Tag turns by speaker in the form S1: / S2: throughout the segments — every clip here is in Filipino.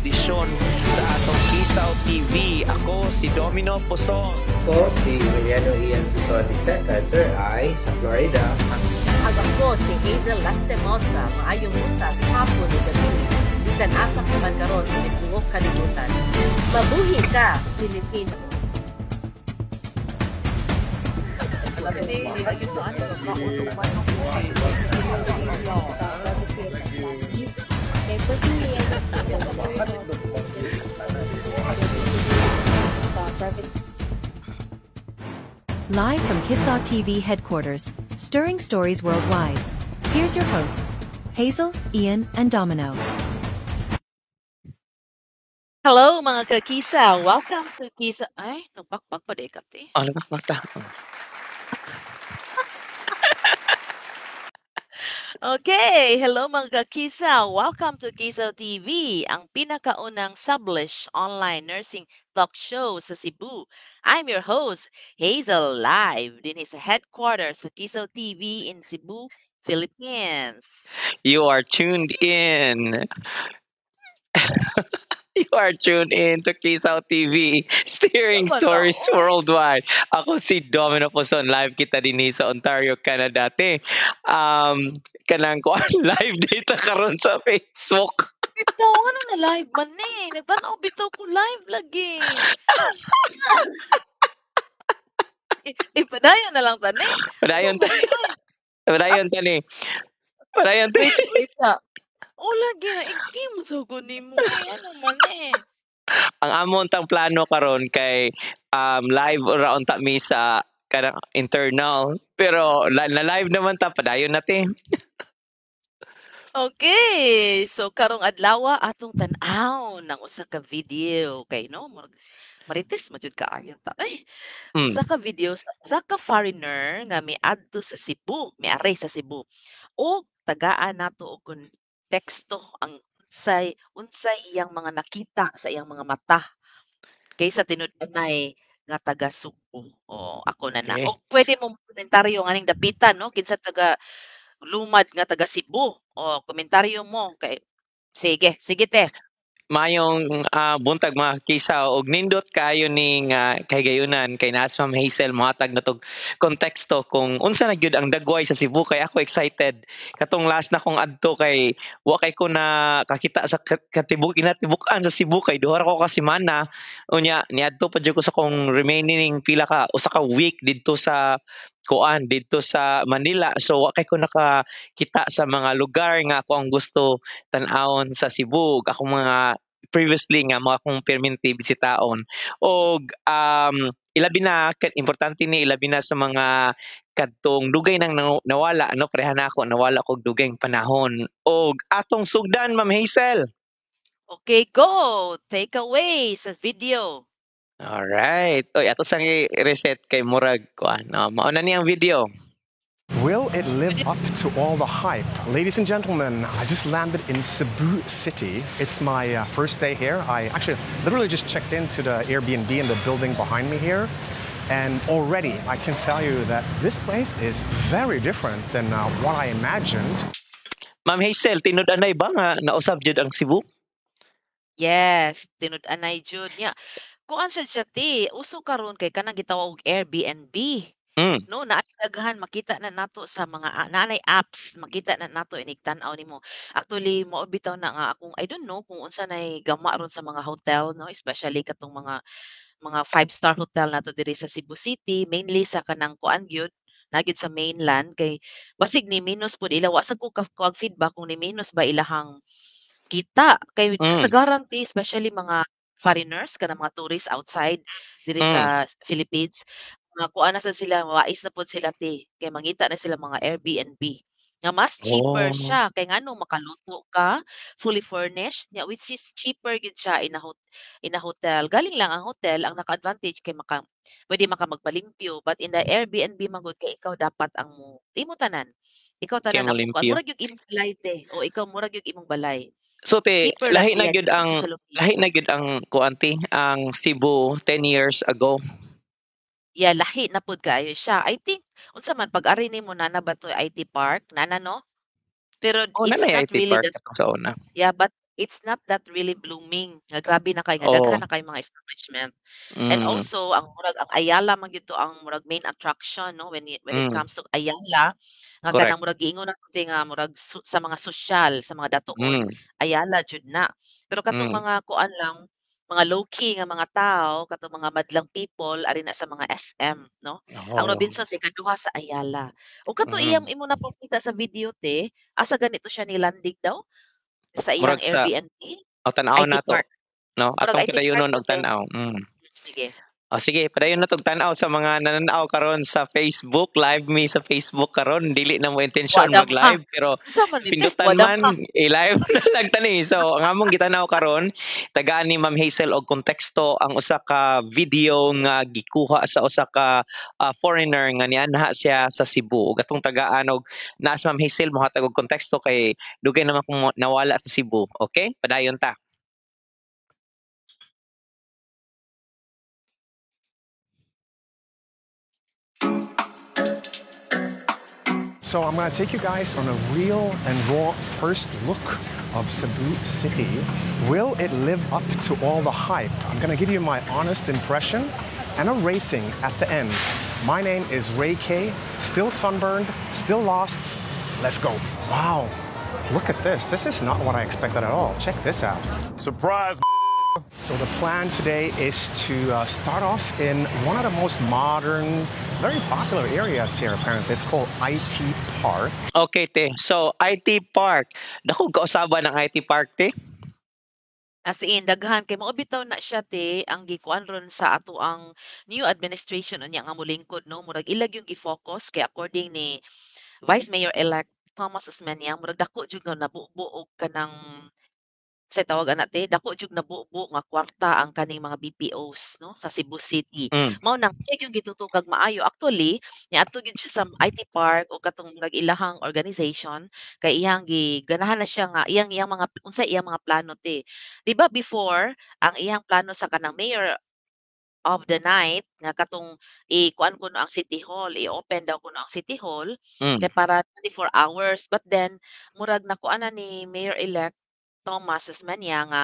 S1: edisyon sa atong Kisaw TV. Ako si Domino Pusong.
S2: Ako si Emiliano Ian Suson II, Sir I, sa Florida.
S3: At ako si Hazel Lastimosa, maayong buntag, hapon o gabi. Bisan asa ka man karon sa libuok kalibutan. Mabuhi ka, Pilipino.
S4: Live from Kisaw TV headquarters, stirring stories worldwide. Here's your hosts, Hazel, Ian, and Domino.
S3: Hello mga kakisa! Welcome to Kisa... Ay, nagpakpak pa di kati.
S1: Ano ba? Magta.
S3: Okay, hello mga kakisa! Welcome to Kisaw TV, ang pinakaunang sublish online nursing talk show sa Cebu. I'm your host, Hazel, live din sa headquarters sa Kisaw TV in Cebu, Philippines.
S1: You are tuned in. You are tuned in to Kisaw TV, steering stories worldwide. Ako si Domino Puson, live kita din sa Ontario, Canada. Kanang ko live data karon sa Facebook.
S3: Bitaw, ano na live man eh. Nagtanaw bitaw ko live lagi. Ipadayon na lang tani.
S1: Padayon tani. Padayon tani. Padayon tani.
S3: Wait na. O lagi na, iki mo sa kunin mo. Ano man eh.
S1: Ang amon tang plano karon kay live around ta mi sa kanang internal, pero na live naman ta, padayon natin.
S3: Okay, so karong adlaw atong tan-aw ng usa ka video kay no marites mo jud kaayo ta. Ay, usa ka video sa usa ka foreigner nga miadto sa Cebu, miari sa Cebu. O tagaan nato og konteksto ang unsay iyang mga nakita sa iyang mga mata kaysa tinud-anay nga taga Cebu. O ako na na.
S1: Okay.
S3: O pwede mo komentaryo nga ning dapitan no kinsa taga lumad nga taga Cebu. O komentaryo mo kay sige te.
S1: Mayong buntag mga Kisaw, og nindot kayo ning kay gayunan kay naas Ma'am Hazel mohatag na tog konteksto kung unsa na gyud ang dagway sa Cebu, kay ako excited. Katong last na kong adto kay wa kay ko na kakita sa inatibukan sa Cebu kay duha ko ka semana. Unya niadto pa jud ko sa kong remaining pila ka usa ka week didto sa didto sa Manila. So wa kay ko nakakita sa mga lugar nga ako ang gusto tan-awon sa Cebu. Ako mga previously nga mga kong permanente bisitaon. Og ilabi na importante ni ilabi na sa mga kadtong dugay nang nawala no, pareha na ako nawala kog dugay panahon. Og atong sugdan Ma'am Hazel.
S3: Okay, go. Take away sa video.
S1: Alright. Oy, ato sang i-reset kay murag kuan. Mauna ni ang video.
S5: Will it live up to all the hype? Ladies and gentlemen, I just landed in Cebu City. It's my first day here. I actually literally just checked into the Airbnb in the building behind me here. And already I can tell you that this place is very different than what I imagined.
S1: Ma'am Hazel, tinud-anay ba nga nausab jud ang Cebu?
S3: Yes, tinud-anay jud niya. Kuan siya ti, uso karon kay kanang gitawag og Airbnb. No, naadaghan makita na nato sa mga nanay apps, makita na nato inig tan-aw nimo. Actually, mao bitaw na nga akong I don't know kung unsa nay gama ron sa mga hotel no, especially katong mga 5-star hotel nato diri sa Cebu City, mainly sa kanang kuan gyud, na gyud sa mainland kay basig ni minus pud ila wa sa ko kuag feedback kung ni minus ba ilahang kita kay sa guarantee especially mga foreigners kanang mga tourists outside diri sa Philippines mga kuan na sa sila wais na pud sila ti kay mangita na sila mga Airbnb nga mas cheaper siya kay ngano makaluto ka fully furnished nya which is cheaper gid siya in a hotel galing lang ang hotel ang naka-advantage kay pwede maka magpalimpyo but in the Airbnb magud kay ikaw dapat ang imo tanan ikaw
S1: Kay
S3: tanan ang
S1: malimpyo.
S3: murag yung imong balay te o ikaw murag yung imong balay.
S1: So te
S3: Cheaper lang
S1: lahi
S3: siya
S1: na gyud ang
S3: sa location.
S1: lahi na gyud ang kuanti ang Cebu 10 years ago.
S3: Yeah, lahi na pud kaayo siya. I think unsa man pag-ari nimo na ba to IT park nana no? Pero
S1: Oh,
S3: it's
S1: nanay
S3: not
S1: IT
S3: really
S1: park
S3: the
S1: katong sa una.
S3: yeah, but it's not that really blooming. Nga grabe na kay nga
S1: Oh.
S3: daghan na kay mga establishment. And also ang murag ang Ayala man gyud to ang murag main attraction no when it comes to Ayala nga
S1: Correct.
S3: kanang murag giingon nato nga murag sa mga sosyal sa mga datuon Ayala jud na. Pero katong mga kuan lang mga low-key nga mga tao katong mga madlang people ari na sa mga SM no. Ang
S1: Oh.
S3: Robinsons ikaduha sa Ayala. O kato iyang imo na pakita sa video te asa ganito siya nilandig daw sa iyang
S1: Murag sa
S3: Airbnb?
S1: tan-aw
S3: IT
S1: nato.
S3: Park.
S1: No,
S3: Murag
S1: atong
S3: IT
S1: padayonon
S3: Park
S1: og
S3: to, te.
S1: tan-aw.
S3: Sige.
S1: O sige, padayon na tog tan-aw sa mga nananaw karon sa Facebook, live me sa Facebook karon. Dili na mo
S3: Wa
S1: intensyon
S3: dam ha.
S1: mag-live pero
S3: Unsa man ni te?
S1: pindutan
S3: Wa dam
S1: man
S3: ha.
S1: i-live na lang tani. So, ang among gitanaw karon, tagaan ni Ma'am Hazel og konteksto ang usa ka video nga gikuha sa usa ka foreigner nga nianha siya sa Cebu. Ug atong tagaan og naas Ma'am Hazel mohatag og konteksto kay dugay naman kung nawala sa Cebu. Okay? Padayon ta.
S5: So I'm going to take you guys on a real and raw first look of Cebu City. Will it live up to all the hype? I'm going to give you my honest impression and a rating at the end. My name is Ray K, still sunburned, still lost. Let's go. Wow, look at this. This is not what I expected at all. Check this out.
S6: Surprise!
S5: So the plan today is to start off in one of the most modern, very popular areas here apparently. It's called IT Park.
S1: Okay, te. So, IT Park. Dako kausaban ng IT Park, te?
S3: As in, daghan kay mao bitaw na siya te ang gikuan ron sa ato ang new administration unya nga molingkod no murag ilag yung gi-focus kay according ni Vice Mayor-elect Thomas Osmeña murag dako jud nga nabubuog kanang sa tawag ana te dako jud nabubo nga kwarta ang kaning mga BPOs no sa Cebu City. Mao nang yung gitutukag maayo actually niadto gyud siya sa IT Park o katong murag ilahang organization kay iyang giganahan na siya nga iyang mga unsa iyang mga plano te. Di ba before ang iyang plano sa kanang mayor of the night nga katong kuan kuno ang City Hall, i-open daw kuno ang City Hall kay para 24 hours but then murag nakuana ni Mayor-elect Thomas Osmeña nga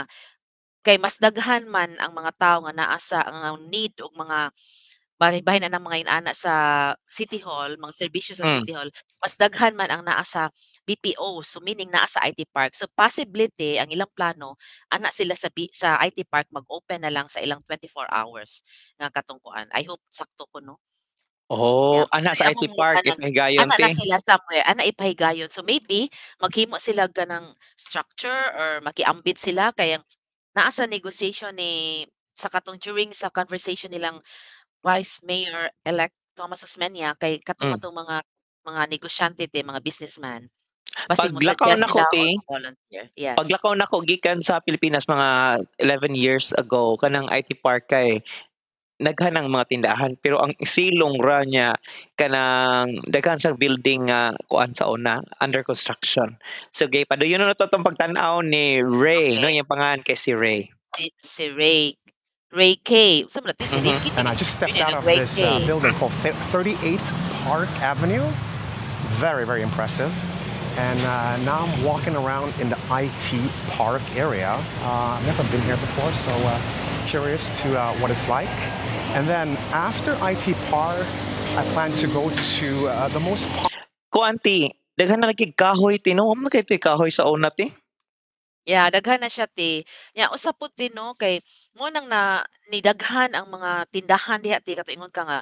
S3: kay mas daghan man ang mga tawo nga naa sa nga need og mga bahin na ng mga inana sa City Hall, mga serbisyo sa City Hall, mas daghan man ang naa sa BPO, so meaning naa sa IT Park. So possibility ang ilang plano ana sila sa IT Park mag-open na lang sa ilang 24 hours nga katungkuan. I hope sakto ko no.
S1: Oh,
S3: Yeah.
S1: ana sa
S3: Kaya
S1: IT
S3: among
S1: Park
S3: kanang
S1: ipahigayon,
S3: ana na
S1: te?
S3: sila somewhere, ana ipahigayon. So maybe maghimo sila ganang structure or makiambit sila kay naa sa negotiation ni sa katong during sa conversation nilang Vice Mayor-elect Thomas Osmeña kay katong atong mga negosyante te mga businessman. Basig mo
S1: Paglakaw
S3: suggest
S1: nako,
S3: sila
S1: te,
S3: or volunteer. Yes.
S1: paglakaw nako gikan sa Pilipinas mga 11 years ago kanang IT Park kay daghan ang mga tindahan pero ang silong ra niya kanang daghan sa building nga kuan sa una under construction. So gay padayon na to tong pagtan-aw ni Ray,
S3: Okay.
S1: no yung pangalan kay si Ray.
S3: Si Ray K. Sa man si Ray K.
S5: And I just stepped out of
S3: Ray
S5: this
S3: K.
S5: building called 38th Park Avenue. Very, very impressive. And now I'm walking around in the IT Park area. I've never been here before, so curious to what it's like. And then after IT Park, I plan to go to the most
S1: Kuanti, daghan na lagi kahoy tino, mo kay kahoy sa una ti.
S3: Yeah, daghan na siya ti. Nya usap pud din no kay mo nang na nidaghan ang mga tindahan diha ti katuingon ka nga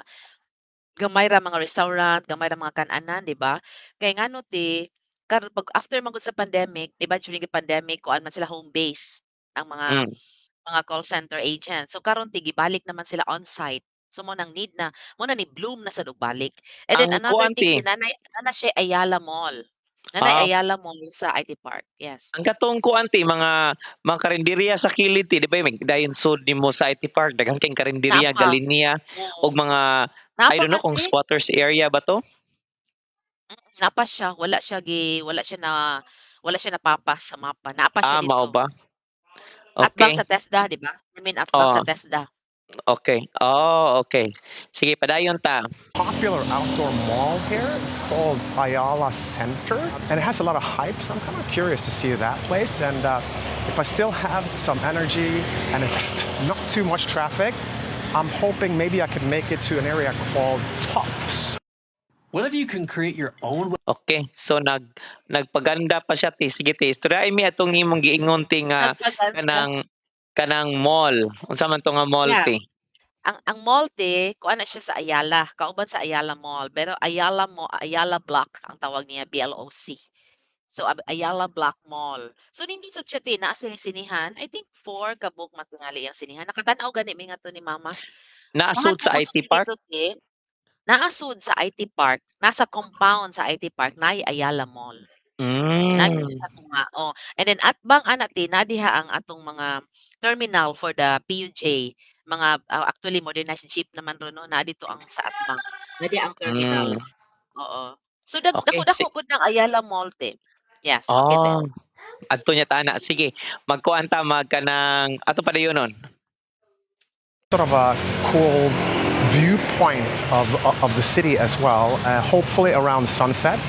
S3: gamay ra mga restaurant, gamay ra mga kan-anan, di ba? Kay ngano ti karon pag after magud sa pandemic, di ba during the pandemic kuan man sila home base ang mga call center agent. So karon ti gibalik naman sila on-site. So mo nang need na mo na ni bloom na sa balik. And then
S1: Ang
S3: another thing
S1: kuanti,
S3: nana siya Ayala Mall. Nanay Ayala Mall sa IT Park. Yes.
S1: ang katong kuanti mga karinderya sa kilid ti, di ba may dayon sud nimo sa IT Park daghan kay karinderya,
S3: Napa.
S1: galinya og mga I don't know kung
S3: kasi
S1: squatters area ba to?
S3: napa siya, wala siya napapas sa mapa. Napa siya
S1: Mao
S3: dito.
S1: ba?
S3: Atbang
S1: Okay.
S3: sa TESDA, di ba? I mean, atbang sa TESDA.
S1: Okay. Oh, okay. Sige, padayon ta.
S5: popular outdoor mall here. It's called Ayala Center, and it has a lot of hype, so I'm kind of curious to see that place. And if I still have some energy and if it's not too much traffic, I'm hoping maybe I could make it to an area called Tops.
S6: What if you can create your own?
S1: Okay, so nagpaganda pa siya ti. Sige ti, istorya mi atong imong giingon ti nga kanang mall. Unsa man to nga mall ti?
S3: Ang mall te, kuan na siya sa Ayala, kauban sa Ayala Mall, pero Ayala Block ang tawag niya, BLOC. So Ayala Block Mall. So nindot sa chat naa sila sinihan. I think 4 kabuk matingali ang sinihan. Nakatan-aw gani mi nga to ni mama.
S1: Naasud sa IT Park?
S3: Naasud sa IT Park. Nasa compound sa IT Park na Ayala Mall. Sa tunga. Oh. And then atbang ana ti nadiha ang atong mga terminal for the PUJ. Mga actually modernized jeep naman ron no na dito ang sa atbang. Nadi ang terminal. Oo. So dako pud ng Ayala Mall te. Yes, okay.
S1: Adto niya tana. Sige, magkuan ta magkanang ato pa dayon nun.
S5: Sort of a cool viewpoint of the city as well. Hopefully around sunset.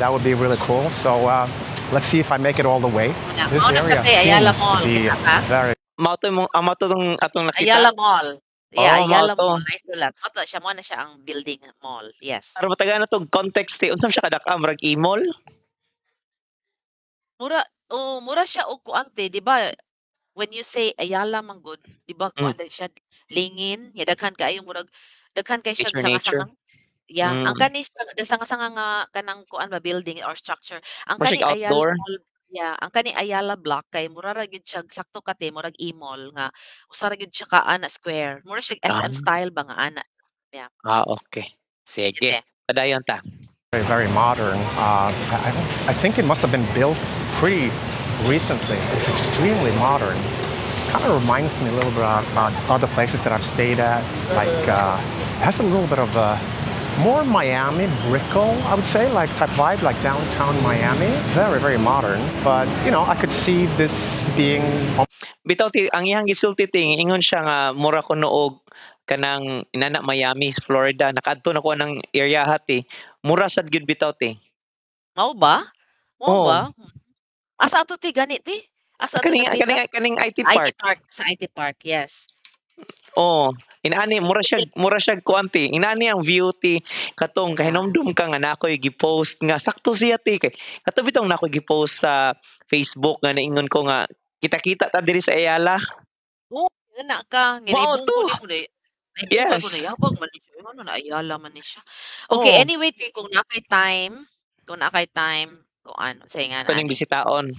S5: That would be really cool. So let's see if I make it all the way. This area seems to be very.
S1: Atong nakita.
S3: Ayala Mall. Yeah, Ayala Mall. Nice to lot. Mato siya mo na siya ang building mall. Yes.
S1: Pero mataga na tong context unsam siya kadakam rag e-mall?
S3: Mura siya og kuante, di ba? When you say Ayala manggod, di ba kuante siya lingin, ya daghan kaayo murag daghan kay siya sanga-sanga. Yeah, ang kani sanga-sanga nga kanang kuan ba building or structure. Ang kani Ayala Mall, ang kani Ayala Block kay mura ra gyud siya sakto kate murag e-mall nga usa ra gyud siya ka ana square. Mura siya SM style ba nga ana. Yeah.
S1: Okay. Sige. Padayon ta.
S5: Very modern. I think it must have been built pretty recently. It's extremely modern. Kind of reminds me a little bit about other places that I've stayed at. Like it has a little bit of a more Miami, Brickell, I would say, like type vibe, like downtown Miami. Very, very modern. But you know, I could see this being.
S1: Bitaw ti ang iyang gisulti ting ingon siya nga mura ko noog kanang inana Miami, Florida. Nakadto na ko ng area hati. Mura sad gyud bitaw ti.
S3: Mao ba? Asa ato ti gani ti? Asa
S1: kaning IT Park.
S3: Sa IT Park, yes.
S1: Inaani mura siya kuanti. Inaani ang view ti katong kahinomdum ka nga nakoy gi-post nga sakto siya ti kay. Kato bitong nakoy gi-post sa Facebook nga naingon ko nga kita-kita ta diri sa Ayala.
S3: Ana ka ngiribong ko ni.
S1: Yes.
S3: Yabang man siya. Ano na Ayala man siya. Okay, anyway, kung nakay time, kung ano, say nga
S1: na. Ito bisitaon.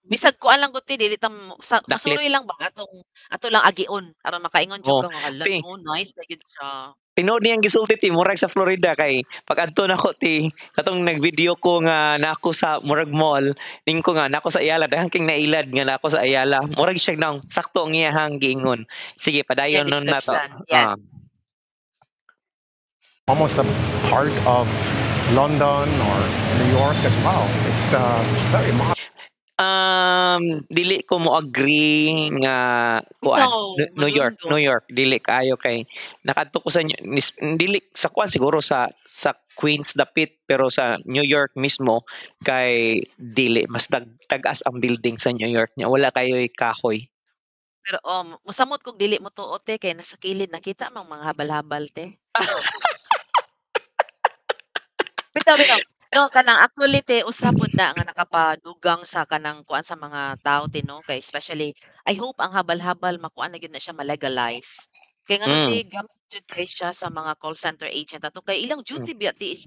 S3: Bisag ko lang guti, dili tam masuroy lang ba ato lang agion aron makaingon jud ka nga hala. Nice na gid siya.
S1: Tinood niyang gisulti ti murag sa Florida kay pag adto nako ti katong nagvideo ko nga nako sa murag mall ning ko nga nako sa Ayala dahang king nailad nga nako sa Ayala murag siya nang sakto ang iyahang giingon. Sige padayon nun na to.
S5: Almost a part of London or New York as well. It's very modern.
S1: Dili ko mo agree nga kuan New York dili kayo kay nakadto ko sa dili sa kuan siguro sa Queens dapit pero sa New York mismo kay dili mas tagas ang building sa New York nya wala kayo'y kahoy.
S3: Pero masamot kog dili mo tuot kay nasa kilid nakita mang mga habal-habal te. Bitaw. No, kanang actually te usapod na nga nakapadugang sa kanang kuan sa mga tao no kay especially I hope ang habal-habal makuan na gyud na siya ma-legalize. Kay ngano ti gamit jud kay siya sa mga call center agent ato kay ilang duty biya ti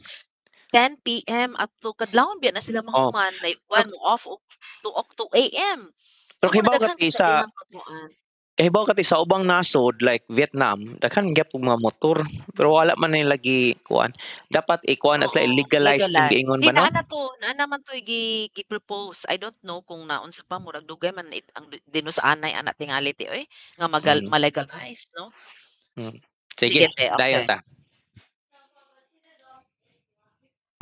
S3: 10 PM at to kadlawon biya na sila mahuman like one off to 2 AM.
S1: Pero kahibaw kati sa ubang nasod like Vietnam daghan gyud og mga motor pero wala man nila lagi kuan dapat ikuan as legalize ning giingon ba no
S3: na naman to gi-propose I don't know kung naon sa pa murag dugay man ang dinusanay ana tingali ti oy nga ma-legalize no.
S1: Sige dayon ta.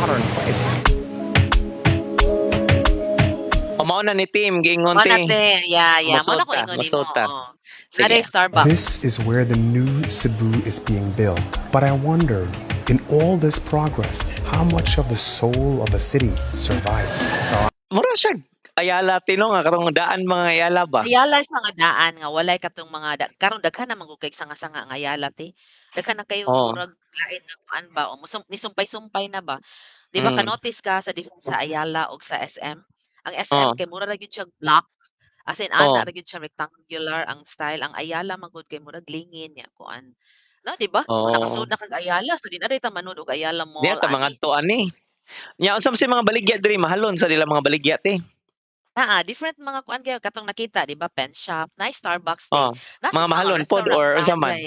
S5: Modern place.
S1: Mao na ni team giingon ti.
S7: This is where the new Cebu is being built. But I wonder, in all this progress, how much of the soul of a city survives?
S1: Mura siya Ayala tino nga karong daan mga Ayala ba?
S3: Ayala siya nga daan nga walay katong mga karon daghan naman kay sanga-sanga nga Ayala te. Daghan na kayo
S1: Oh.
S3: murag lain nga kuan ba o nisumpay-sumpay na ba. Di ba
S1: Mm.
S3: ka-notice ka sa difference sa Ayala o sa SM? Ang SM
S1: Oh.
S3: kay mura ra gyud siya block. As in
S1: Oh.
S3: ana ra gyud siya rectangular ang style. Ang Ayala man gud kay murag lingin nya kuan. No, di ba? Kung
S1: Oh.
S3: nakasud na kag Ayala, so di na ta manood og Ayala
S1: Di
S3: Mall
S1: ta mga
S3: ani.
S1: to ani. Nya unsa man si mga baligya diri mahalon sa dila mga baligya te.
S3: Different mga kuan kayo katong nakita, di ba? Pen shop, nice Starbucks day.
S1: Oh.
S3: Nasa
S1: Mga
S3: mga
S1: mahalon pod
S3: restaurant
S1: or unsa
S3: brand
S1: man?
S3: lay.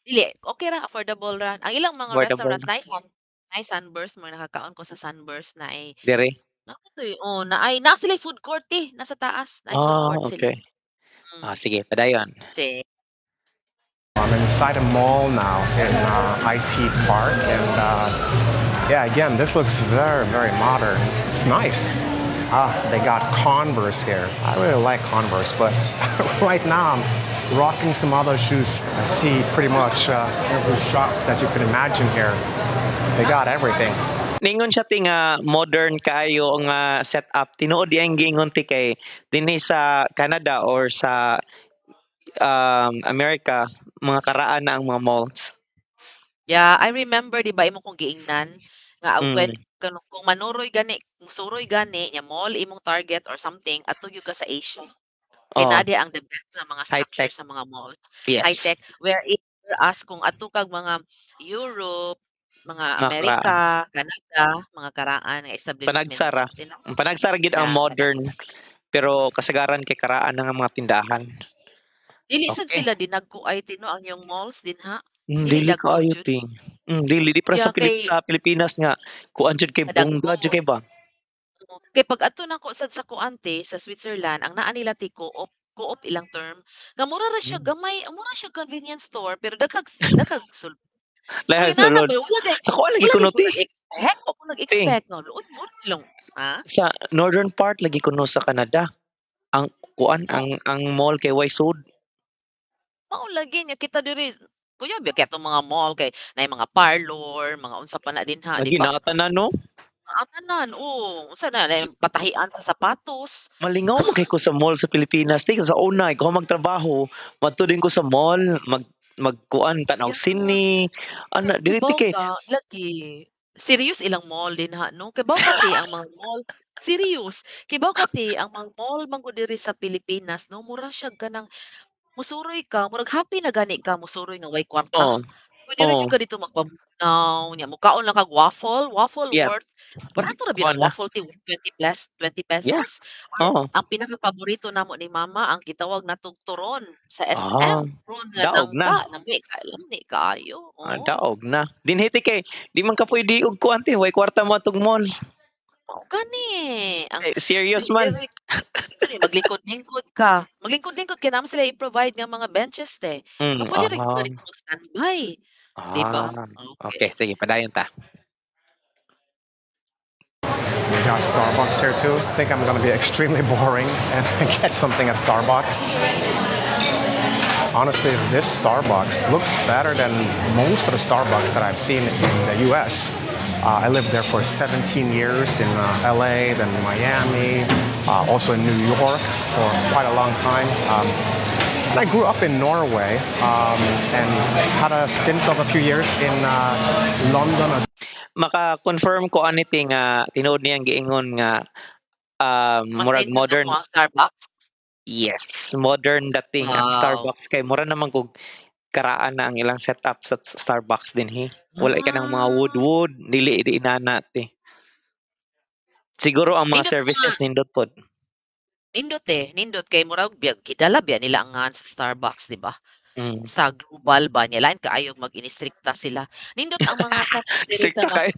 S3: Dili, okay ra affordable ra. Ang ilang mga
S1: Affordable
S3: restaurant nice Sunburst mo nakakaon ko sa Sunburst na ay
S1: diri.
S3: na sila food court nasa taas. Na food court sila.
S1: Okay. Sige, padayon.
S5: I'm inside a mall now in IT Park, and yeah, again, this looks very, very modern. It's nice. They got Converse here. I really like Converse, but right now I'm rocking some other shoes. I see pretty much every shop that you can imagine here. They got everything.
S1: Ningon siya tinga modern kayo nga setup. Tinuod yang giingon ti kay dinhi sa Canada or sa America, mga karaan na ang mga malls.
S3: Yeah, I remember di ba imo kong giingnan nga when kung manuroy gani, musuroy gani nya mall imong target or something ato gyud ka sa Asia. Kay nadi ang the best na mga structure sa mga malls.
S1: Yes.
S3: High tech where as kung ato kag mga Europe, mga Amerika, Canada, mga karaan nga establishment.
S1: Panagsara gid ang modern pero kasagaran kay karaan nga mga tindahan.
S3: Dili sad sila dinagkuay tino ang yung malls dinha.
S1: Dili kaayo ti. Dili di para sa Pilipinas nga kuan jud kay bongga jud kay ba.
S3: Kay pag adto nako sad sa kuante sa Switzerland ang naa nila ti co-op ilang term nga mura ra siya gamay, mura siya convenience store pero daghang sulod.
S1: Lahat sulod. Sa kuan lagi kuno ti.
S3: Ako nag-expect no. Luod mo lang.
S1: Sa northern part lagi kuno sa Canada. Ang kuan ang mall kay Waysud.
S3: Mao lagi niya kita diri. Kuya kay atong mga mall kay na mga parlor, mga unsa pa na din ha,
S1: di ba? Lagi tanan no?
S3: Tanan, unsa na patahian sa sapatos.
S1: Malingaw mo kay ko sa mall sa Pilipinas. Tika sa una, ko magtrabaho, madto din ko sa mall, magkuan tanaw sini. Ana dili kay
S3: lagi. Serious ilang mall din ha no. Kay kati ang mga mall serious. Kay kati ang mga mall man diri sa Pilipinas no, mura siya ganang musuroy ka, murag happy na gani ka musuroy nga way kwarta. Pwede rin ka dito magpabunaw niya. Mukhaon lang kag waffle worth. Barato ra bilang waffle ti 20 pesos. Ang pinaka-paborito namo ni mama ang gitawag na turon sa SM.
S1: Daog na.
S3: Lamni kaayo.
S1: Daog na. Dinhiti kay di man ka pwede og kuante way kwarta mo atong mall.
S3: Gani.
S1: Serious man.
S3: Maglingkod-lingkod ka. Maglingkod-lingkod kaya naman sila i-provide ng mga benches te. Pwede rin ka dito mag-standby. Diba?
S1: Okay, sige, padayon ta.
S5: We got Starbucks here too. I think I'm going to be extremely boring and get something at Starbucks. Honestly, this Starbucks looks better than most of the Starbucks that I've seen in the US. I lived there for 17 years in LA, then Miami, also in New York for quite a long time. And I grew up in Norway and had a stint of a few years in London.
S1: Maka-confirm ko aniti nga tinuod niyang giingon nga murag modern
S3: Starbucks.
S1: Yes, modern dating ang Starbucks kay mura naman kog karaan na ang ilang setup sa Starbucks din Wala ka ng mga wood dili inana ti. Siguro ang mga services nindot pod.
S3: Nindot kay murag gidala biya nila ang sa Starbucks, di ba? Sa global ba niya lain kaayo mag-inistrikta sila. Nindot ang mga
S1: strikta kay.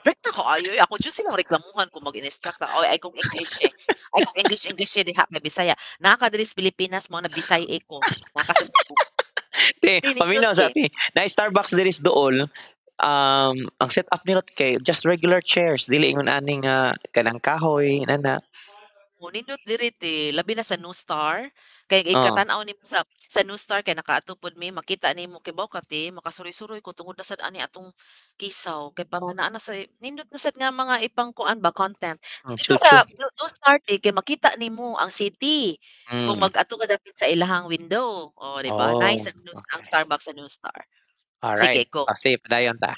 S3: Strikta ko ayo ako jud silang reklamuhan kung mag-instruct ay kung English Ay kung English diha kay Bisaya. Naka diri sa Pilipinas mo na Bisaya ko.
S1: Paminaw sa ati. Na Starbucks diri is dool. Ang setup nila kay just regular chairs, dili ingon aning kanang kahoy nana.
S3: Nindot diri labi na sa New Star Kay ikatan-aw nimo sa New Star kay nakaatupod mi makita nimo kay baw kati makasuroy-suroy ko tungod na sad ani atong Kisaw kay para naa na sa nindot na sad nga mga ipang kuan ba content. Dito
S1: Chuchu.
S3: sa New Star kay makita nimo ang city kung mag-adto ka dapit sa ilahang window. Oh, di ba? Nice ang ang
S1: Okay.
S3: Starbucks sa New Star.
S1: Alright.
S3: Sige, go.
S1: Kasi padayon ta.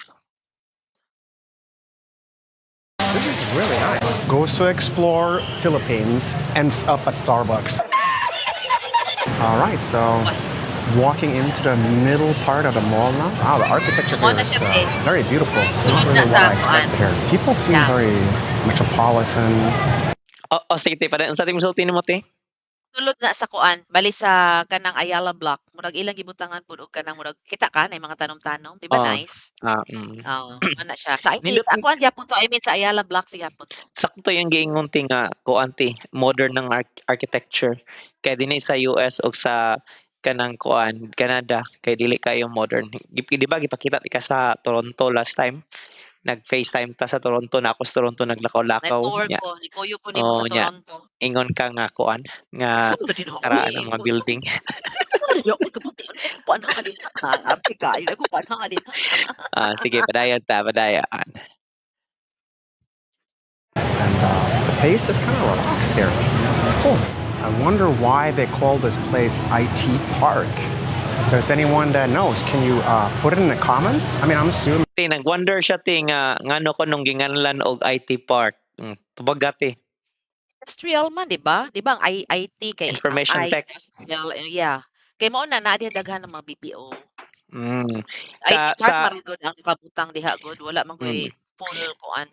S5: This is really nice. Goes to explore Philippines, ends up at Starbucks. All right, so walking into the middle part of the mall now. Wow, the architecture here is very beautiful. It's not really what I expected here. People seem very metropolitan.
S1: Sige, padayon sa timong sulti nimo, te.
S3: Sulod na sa kuan, bali sa kanang Ayala Block, murag ilang gibutangan pud og kanang murag kita ka na mga tanom-tanom, di ba nice? Oo, ana siya. Sa IT, sa kuan gyapon to, I mean sa Ayala Block siya po to.
S1: Sakto yung giingon ti nga kuan ti modern ng architecture. Kay dinhi sa US o sa kanang kuan Canada kay dili kayo modern. Di ba gipakita ti ka sa Toronto last time? Nag-FaceTime ta sa Toronto na ako sa Toronto naglakaw-lakaw.
S3: Nag-tour ko, nikuyo ko nimo sa Toronto.
S1: Ingon ka nga kuan nga karaan ng mga building.
S3: Yo, kabuti ano ko pa nga din. Arte kayo, ko pa nga din.
S1: Sige, padayon ta, padayon.
S5: And the pace is kind of relaxed here. It's cool. I wonder why they call this place IT Park. Does anyone that knows? Can you put it in the comments? I mean, I'm assuming.
S1: Nag-wonder siya nga ngano ko nung ginganlan og IT Park. Tubag gati.
S3: Industrial man, di ba? Di ba ang IT kay
S1: Information Tech.
S3: Yeah. Kay mao na diha daghan ng mga BPO. IT Park marigod ang kabutang diha god, wala man koy full kuan.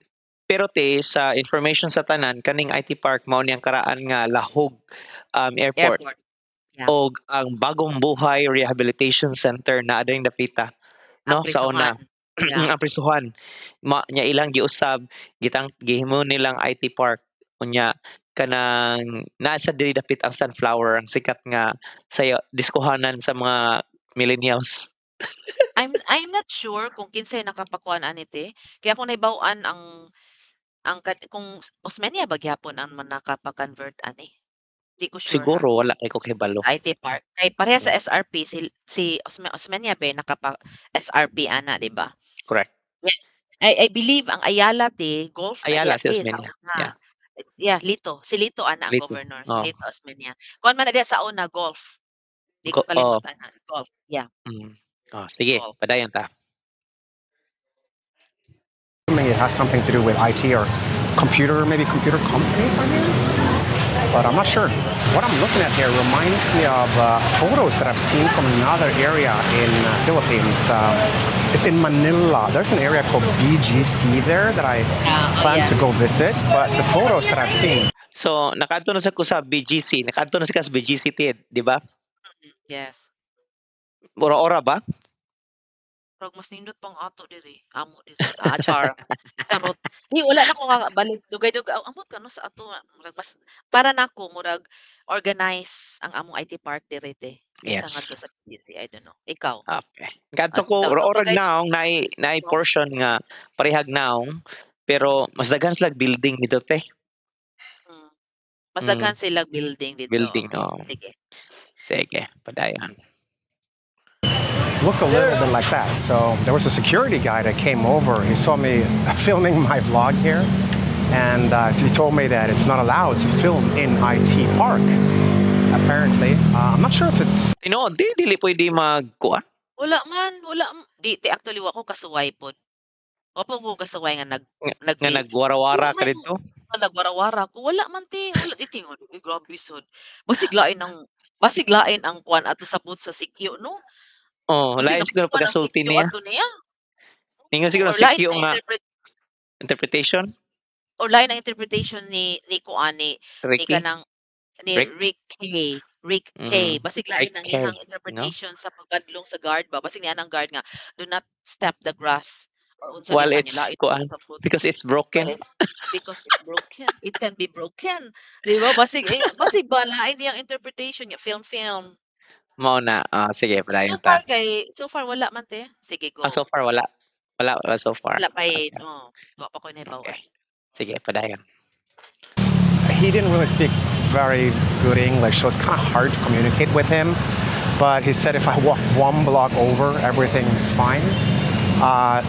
S1: Pero sa information sa tanan kaning IT Park mao niyang karaan nga Lahog Airport. Yeah. Og ang Bagong Buhay Rehabilitation Center na ading dapita no sa una. Ang prisuhan nya ilang giusab gihimo nilang IT Park unya kanang nasa diri dapit ang Sunflower ang sikat nga sayo diskuhanan sa mga millennials.
S3: I'm not sure kung kinsay nakapakuan anite kaya kung naibaw-an ang kung Osmeña ba gyapon ang nakapa-convert ani. Di ko sure.
S1: Siguro wala kay ko kibalo.
S3: IT Park kay pareha sa SRP si Osmeña ba nakapa SRP ana di ba?
S1: Correct.
S3: I believe ang Ayala golf
S1: Ayala si Osmeña.
S3: Yeah, Lito. Si Lito ana ang governor. Si Lito Osmeña. Kuan man na sa una golf. Di ko kalimutan na golf. Yeah.
S1: Sige, padayon ta.
S5: It has something to do with IT or maybe computer companies, I mean. But I'm not sure. What I'm looking at here reminds me of photos that I've seen from another area in Philippines. It's in Manila. There's an area called BGC there that I plan to go visit. But the photos that I've seen.
S1: So, nakadto na sa ko sa BGC. Nakadto na sa BGC di ba?
S3: Yes.
S1: Ora-ora ba?
S3: Pero mas nindot pang ato diri. Amo diri. Char. Karot. Di wala na ko balik dugay-dugay. Amot kano sa ato murag mas para nako murag organize ang among IT Park diri te.
S1: Yes.
S3: Sa sa BGC, I don't know. Ikaw.
S1: Okay. Kadto ko ora-ora naong naay portion nga parehag naong pero mas daghan sila building dito te.
S3: Mas daghan sila building dito.
S1: Building, Sige, padayon.
S5: Look a little bit like that. So there was a security guy that came over. He saw me filming my vlog here, and he told me that it's not allowed to film in IT Park. Apparently, I'm not sure if it's.
S1: Dili pwede magkuha.
S3: Wala man. Di actually wako kasuway pod. Opo ko kasuway nga
S1: nagwara-wara ka dito.
S3: Nagwara-wara ko wala man wala titingon. Grabe sud. Basiglain ang kuan ato sa pud sa sikyo no.
S1: Lain siguro pagkasulti niya. Ingon siguro sikyo nga interpretation.
S3: O lain ang interpretation ni kuani ni kanang ni Rick K. Basig lain ang iyang interpretation sa pagkadlong sa guard ba. Basig niya ang guard nga do not step the grass.
S1: Well, it's because it's broken.
S3: Because it's broken. It can be broken. Di ba? Basig ba lain niyang interpretation niya film.
S1: Mao na. Sige, padayon
S3: ta. So far wala man te. Sige, go.
S1: So far wala. Wala so far.
S3: Wala pa wala pa ko naibaw.
S1: Okay. Sige, padayon.
S5: he didn't really speak very good English, so it's kind of hard to communicate with him. But he said if I walk one block over, everything's fine.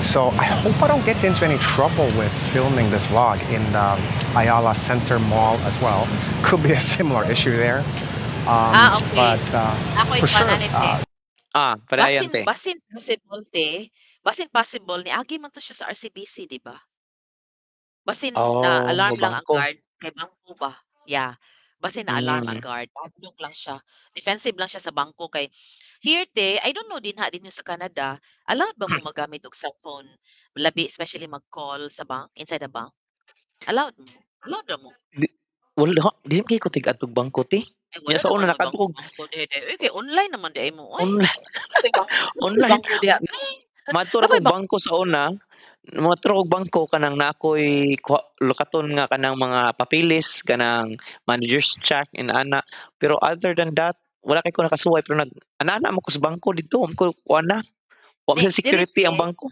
S5: So I hope I don't get into any trouble with filming this vlog in the Ayala Center Mall as well. Could be a similar issue there.
S3: Okay.
S5: But
S3: Ako'y
S5: for sure.
S3: pananit eh.
S1: Padayon te.
S3: Basin possible ni agi man to siya sa RCBC, di ba? Basin na alarm lang ang
S1: bangko.
S3: guard kay bangko ba? Yeah. Basin na alarm ang
S1: Mm.
S3: guard. Padlock lang siya. Defensive lang siya sa bangko kay here te, I don't know din sa Canada, allowed ba mo magamit og cellphone? Labi especially mag-call sa bank, inside the bank? Allowed mo? Allowed mo?
S1: Wala, di kay ko tigadtog bangko ti.
S3: Eh,
S1: Ya
S3: wala
S1: sa una
S3: naman
S1: nakatog
S3: bangko di. Okay, online naman di mo. Oy,
S1: online. Online.
S3: bangko di.
S1: Madto
S3: Kapay
S1: kog bangko sa una. Madto kog bangko kanang nakoy lokaton nga kanang mga papilis kanang manager's check and ana. Pero other than that, wala kay ko nakasuway pero anana mo ko sa bangko dito. Ko ana. Wa man security ang bangko.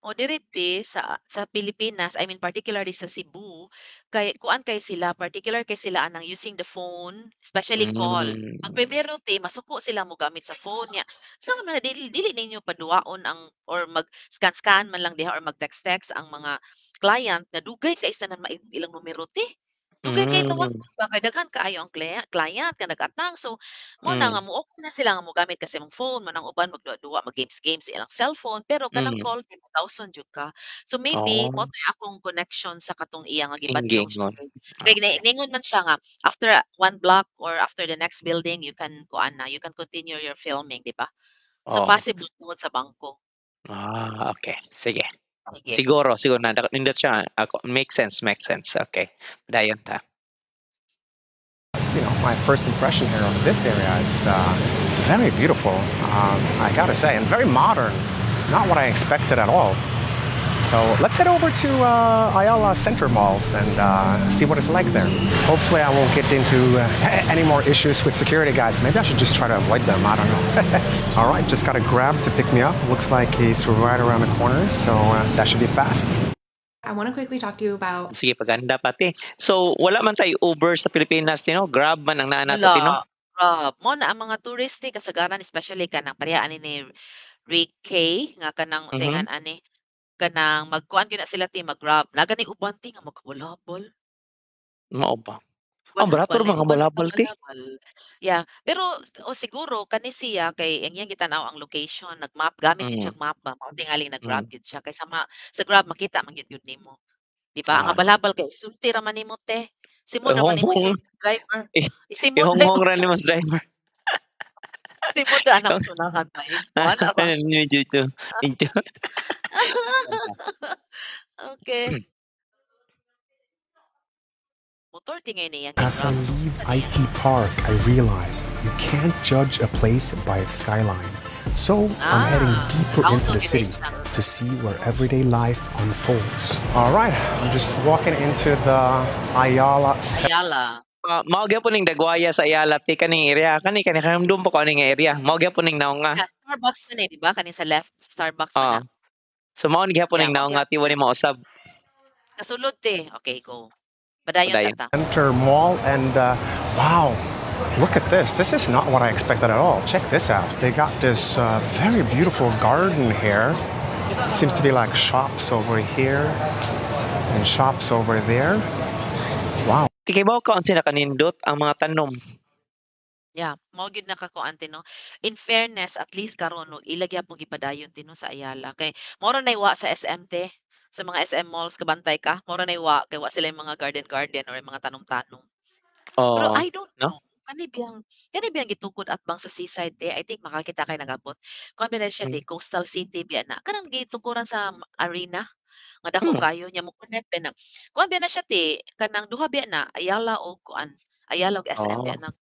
S3: O direte sa Pilipinas, I mean particularly sa Cebu, kay kuan kay sila, particular kay sila anang using the phone, especially call. Ang primero te masuko sila mo gamit sa phone niya. Sa man dili ninyo paduaon ang or mag-scan man lang diha or mag-text ang mga client na dugay kay isa na ilang numero te. Dugay kay tawag ba kay daghan kaayo ang client nga nag-atang. So mo na nga mo okay na sila nga mo gamit kasi mong phone man ang uban magduwa mag-games ilang cellphone pero kanang call kay 1,000 jud ka. So maybe mo tay akong connection sa katong iya nga gibadlong siya. Kay ningon man siya nga after one block or after the next building you can you can continue your filming, di ba? So possible tungod sa bangko.
S1: Okay. Sige.
S3: Sige.
S1: Siguro na nindot siya. Makes sense. Okay. Dayon ta.
S5: You know, my first impression here of this area, it's very beautiful, I gotta say, and very modern. Not what I expected at all. So let's head over to Ayala Center Malls and see what it's like there. Hopefully I won't get into any more issues with security guys. Maybe I should just try to avoid them, I don't know. All right, just got a Grab to pick me up. Looks like he's right around the corner, so that should be fast.
S8: I want to quickly talk to you about...
S1: Sige, paganda pati. So, wala man tayo Uber sa Pilipinas, Grab man ang naanato,
S3: Grab. Mo na ang mga touristy kasagaran, especially kanang parehaan ni Rick K, nga kanang usingan ani, kanang magkuan gyud na sila ti mag-Grab. Nagani uban ti nga magkabalabal.
S1: Mao ba? Ang barato mga balabal ti.
S3: Yeah, pero siguro kani siya kay ang iyang gitanaw ang location, nag-map gamit gyud siya map ba, mao tingali nag-Grab gyud siya kay sa Grab makita man gyud nimo. Di ba? Ang balabal kay sulti ra man nimo te. Simod ra man nimo driver. Isimod
S1: ra nimo driver.
S3: Simod ra anak sunahan pa Okay.
S7: As I leave IT Park, I realize you can't judge a place by its skyline. So I'm heading deeper into the city to see where everyday life unfolds.
S5: All right, I'm just walking into the Ayala.
S1: Mao gyapon ning dagwaya sa Ayala ti kaning area kaning hamdum pa ko ning area. Mao gyapon ning naong nga.
S3: Starbucks na di ba kaning sa left Starbucks na.
S1: So mao gyapon ning naong nga ti wani mo usab.
S3: Kasulod te. Okay, go. Padayon ta.
S5: Center Mall and wow, look at this. This is not what I expected at all. Check this out. They got this very beautiful garden here. Seems to be like shops over here and shops over there. Wow.
S1: Tikay mo ka unsa na kanindot ang mga tanom.
S3: Yeah, mao gyud nakakuan no. In fairness, at least karon no ilagya pong ipadayon tino sa Ayala kay moro na iwa sa SMT. Sa mga SM malls kabantay ka, mora na iwa kay wa sila yung mga garden or yung mga tanom-tanom. Pero I don't know. Kani biyang gitukod at bang sa seaside I think makakita kay nagabot. Kuan ba siya coastal city biya na. Kanang gitukuran sa arena nga dako kayo nya mo connect na. Kuan ba na siya kanang duha biya na Ayala o kuan. Ayala og SM biya na.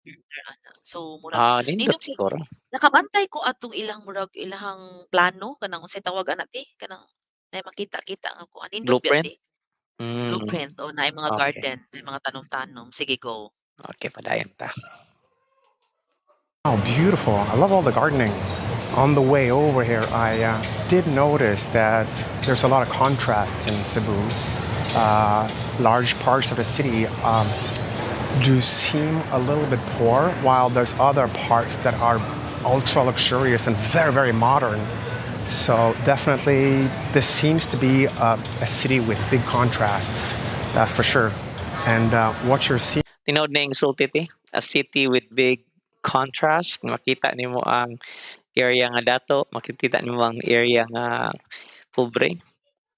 S3: So murag
S1: nindot siguro.
S3: Nakabantay ko atong ilang ilahang plano kanang unsay tawag ana kanang na makita-kita nga kung anin
S1: blueprint.
S3: Blueprint o na mga garden, na mga tanom-tanom. Sige, go.
S1: Okay, padayon ta.
S5: Oh, beautiful. I love all the gardening. On the way over here, I did notice that there's a lot of contrast in Cebu. Large parts of the city do seem a little bit poor, while there's other parts that are ultra luxurious and very, very modern. So definitely, this seems to be a city with big contrasts, that's for sure. And what you're seeing...
S1: Tinood na yung sulti, a city with big contrast. Makita nimo ang area nga dato, makita nimo ang area nga pobre.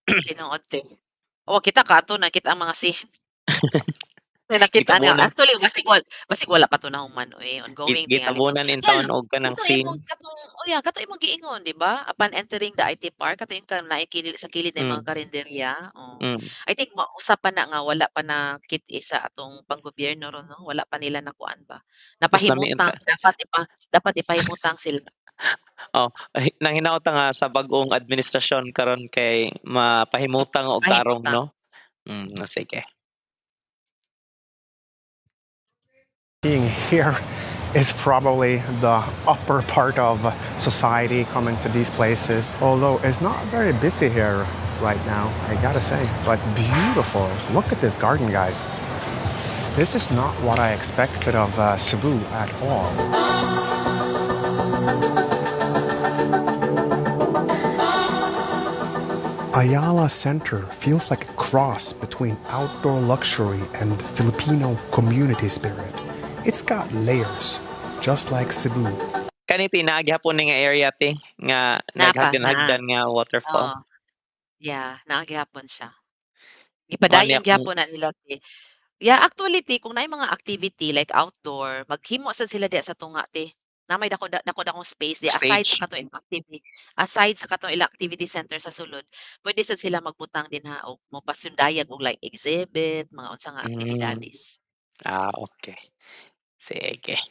S3: Tinuod te. O kita kato nakita ang mga may nakita nga. Actually, basig wala pa to na human ongoing
S1: Gitabunan in town og kanang scene.
S3: Kato imong giingon, di ba? Upon entering the IT park, kato yung naikilid sa kilid ng mga karinderya. I think mausapan na nga wala pa na kit-isa atong panggobyerno ron, no? Wala pa nila nakuan ba. Napahimutang dapat ipahimutang sila.
S1: Nanghinaot nga sa bagong administrasyon karon kay mapahimutang og tarong, no? Sige.
S5: Seeing here is probably the upper part of society coming to these places, although it's not very busy here right now, I gotta say, but beautiful. Look at this garden, guys. This is not what I expected of Cebu at all.
S7: Ayala Center feels like a cross between outdoor luxury and Filipino community spirit. It's got layers, just like Cebu.
S1: Kanito naagihapon nga area nga naghagdan nga waterfall.
S3: Yeah, naagihapon siya. Ipadayon gyapon na nila Yeah, actually kung naay mga activity like outdoor, maghimo sad sila di sa tunga Namay dako dakong space di aside sa katong activity. Aside sa katong ila activity center sa sulod, pwede sad sila magbutang din ha og mopasundayag og like exhibit, mga unsa nga actividades.
S1: Okay. Sige.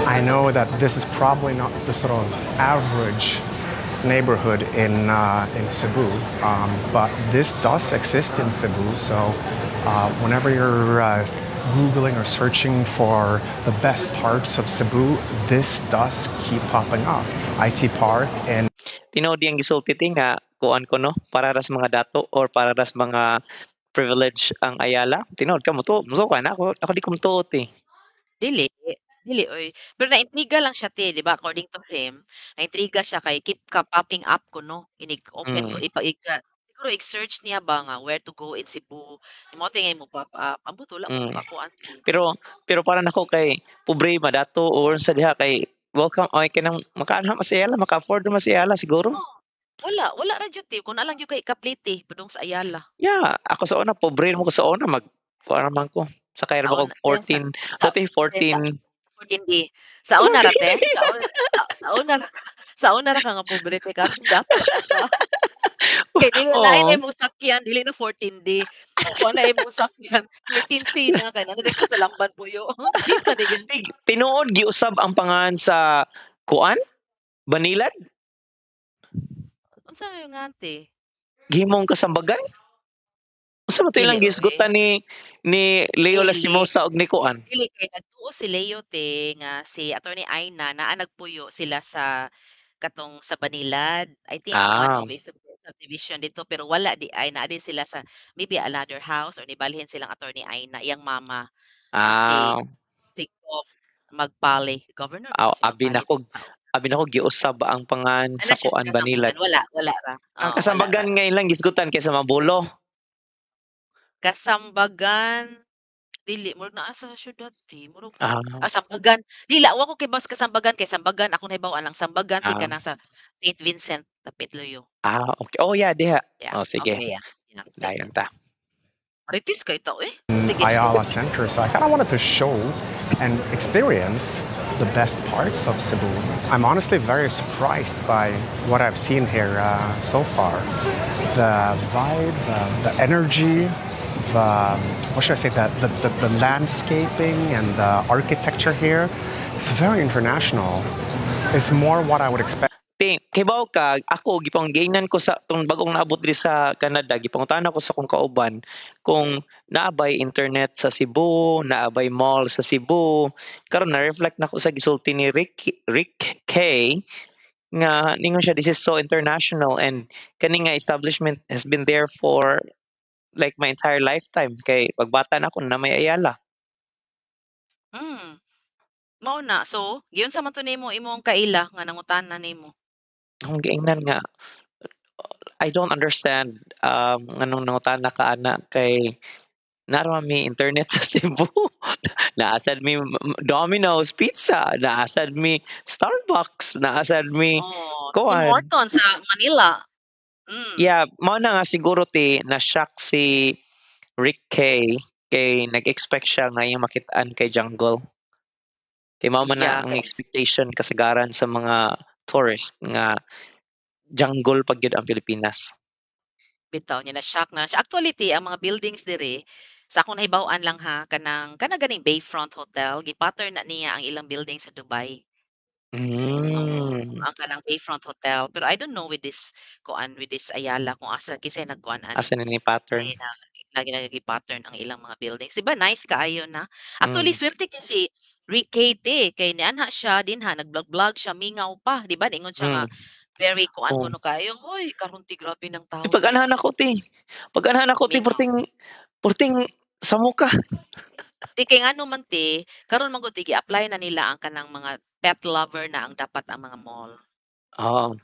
S5: I know that this is probably not the sort of average neighborhood in Cebu, but this does exist in Cebu. So whenever you're Googling or searching for the best parts of Cebu, this does keep popping up. IT Park and...
S1: Tinood yung gisulti nga kuan ko, no? Para ras mga dato or para ras mga privilege ang Ayala. Tinood ka mo to. Muso ka na ako di ko mutuot
S3: Dili oy. Pero naintriga lang siya di ba? According to him, naintriga siya kay keep ka popping up ko no. Inig-open ko siguro i-search niya ba nga where to go in Cebu. Imo tingay mo pop up. Ambot wala ko kakuan.
S1: Pero para nako kay pobre madato or sa diha kay welcome kanang makaanha masayala, maka-afford na masayala siguro.
S3: Wala ra jud kung alang yung kay kapliti padung sa Ayala.
S1: Yeah, ako sa una pobre mo ko sa una kuan man ko. Sakay ra ko 14. Dati 14
S3: di. Sa una ra te. Sa una ra ka nga pobre te karon dapat kay dili na mo sakyan dili na 14D. Kung na mo sakyan 13C na kay na sa lamban puyo.
S1: Tinuod giusab ang pangan sa kuan? Banilad?
S3: Unsa yung ante?
S1: Gihimong kasambagan? Unsa man to ilang gisgutan ni Leo Lastimosa og ni kuan?
S3: Dili kay nagtuo si Leo nga si Attorney Aina naa nagpuyo sila sa katong sa Banilad. I think one of subdivision dito pero wala di ay naa din sila sa maybe another house or nibalhin silang Attorney Aina iyang mama. Si Magpali governor.
S1: Abi nako giusab ang pangan sa kuan Banilad.
S3: Wala ra.
S1: Ang kasambagan ngayon lang gisgutan kaysa Mabulo.
S3: Kasambagan dili mo na sa syudad murag Sambagan dila wa ko kay bas Kasambagan kay Sambagan ako nahibaw-an ang Sambagan ka na sa St. Vincent Tapitloyo.
S1: Okay. Yeah, diha. Sige.
S3: Okay,
S1: Dayon ta.
S3: Maritis kay tao
S5: Sige. Ayala Center, so I kind of wanted to show and experience the best parts of Cebu. I'm honestly very surprised by what I've seen here so far. The vibe, the energy, what should I say, the landscaping and the architecture here, it's very international. It's more what I would expect.
S1: Kibaw ka, ako gipangginan ko sa tong bagong naabot diri sa Canada, gipangutan ko sa kong kauban kung naabay internet sa Cebu, naabay mall sa Cebu. Karon na reflect nako sa gisulti ni Rick K nga ningon siya, this is so international, and kani nga establishment has been there for like my entire lifetime, kay pagbata na ako na may Ayala.
S3: Mao na. So, giyon sa man to nimo imong kaila nga nangutana nimo?
S1: Ang giingnan nga, I don't understand nganong nangutana ka ana, kay naara mi internet sa Cebu. Naasad mi Domino's Pizza, naasad mi Starbucks, naasad mi
S3: Tim
S1: kuan.
S3: Hortons sa Manila.
S1: Yeah, mao na nga siguro na-shock si Rick Kay kay nag-expect siya nga yung makitaan kay Jungle. Kay mao man na ang expectation kasagaran sa mga tourist nga jungle pag yun ang Pilipinas.
S3: Bitaw niya na-shock na siya. Actually, ang mga buildings dire, sa akong nahibaw-an lang ha, kanang ganing Bayfront Hotel, gi-pattern na niya ang ilang building sa Dubai. Ang kanang Bayfront Hotel. Pero I don't know with this Ayala kung asa kisay nagkuan ani.
S1: Asa ni pattern.
S3: Lagi nagi-pattern ang ilang mga buildings. Diba nice kaayo na? Actually, swerte kasi Rick Kate kay nianha siya dinha nag-vlog siya mingaw pa, di ba? Ningon siya nga very kuan kuno kayo. Hoy, karon grabe ng tao.
S1: Pag-anahan ako porting sa muka.
S3: Di kay ngano man karon man gud gi-apply na nila ang kanang mga pet lover na ang dapat ang mga mall.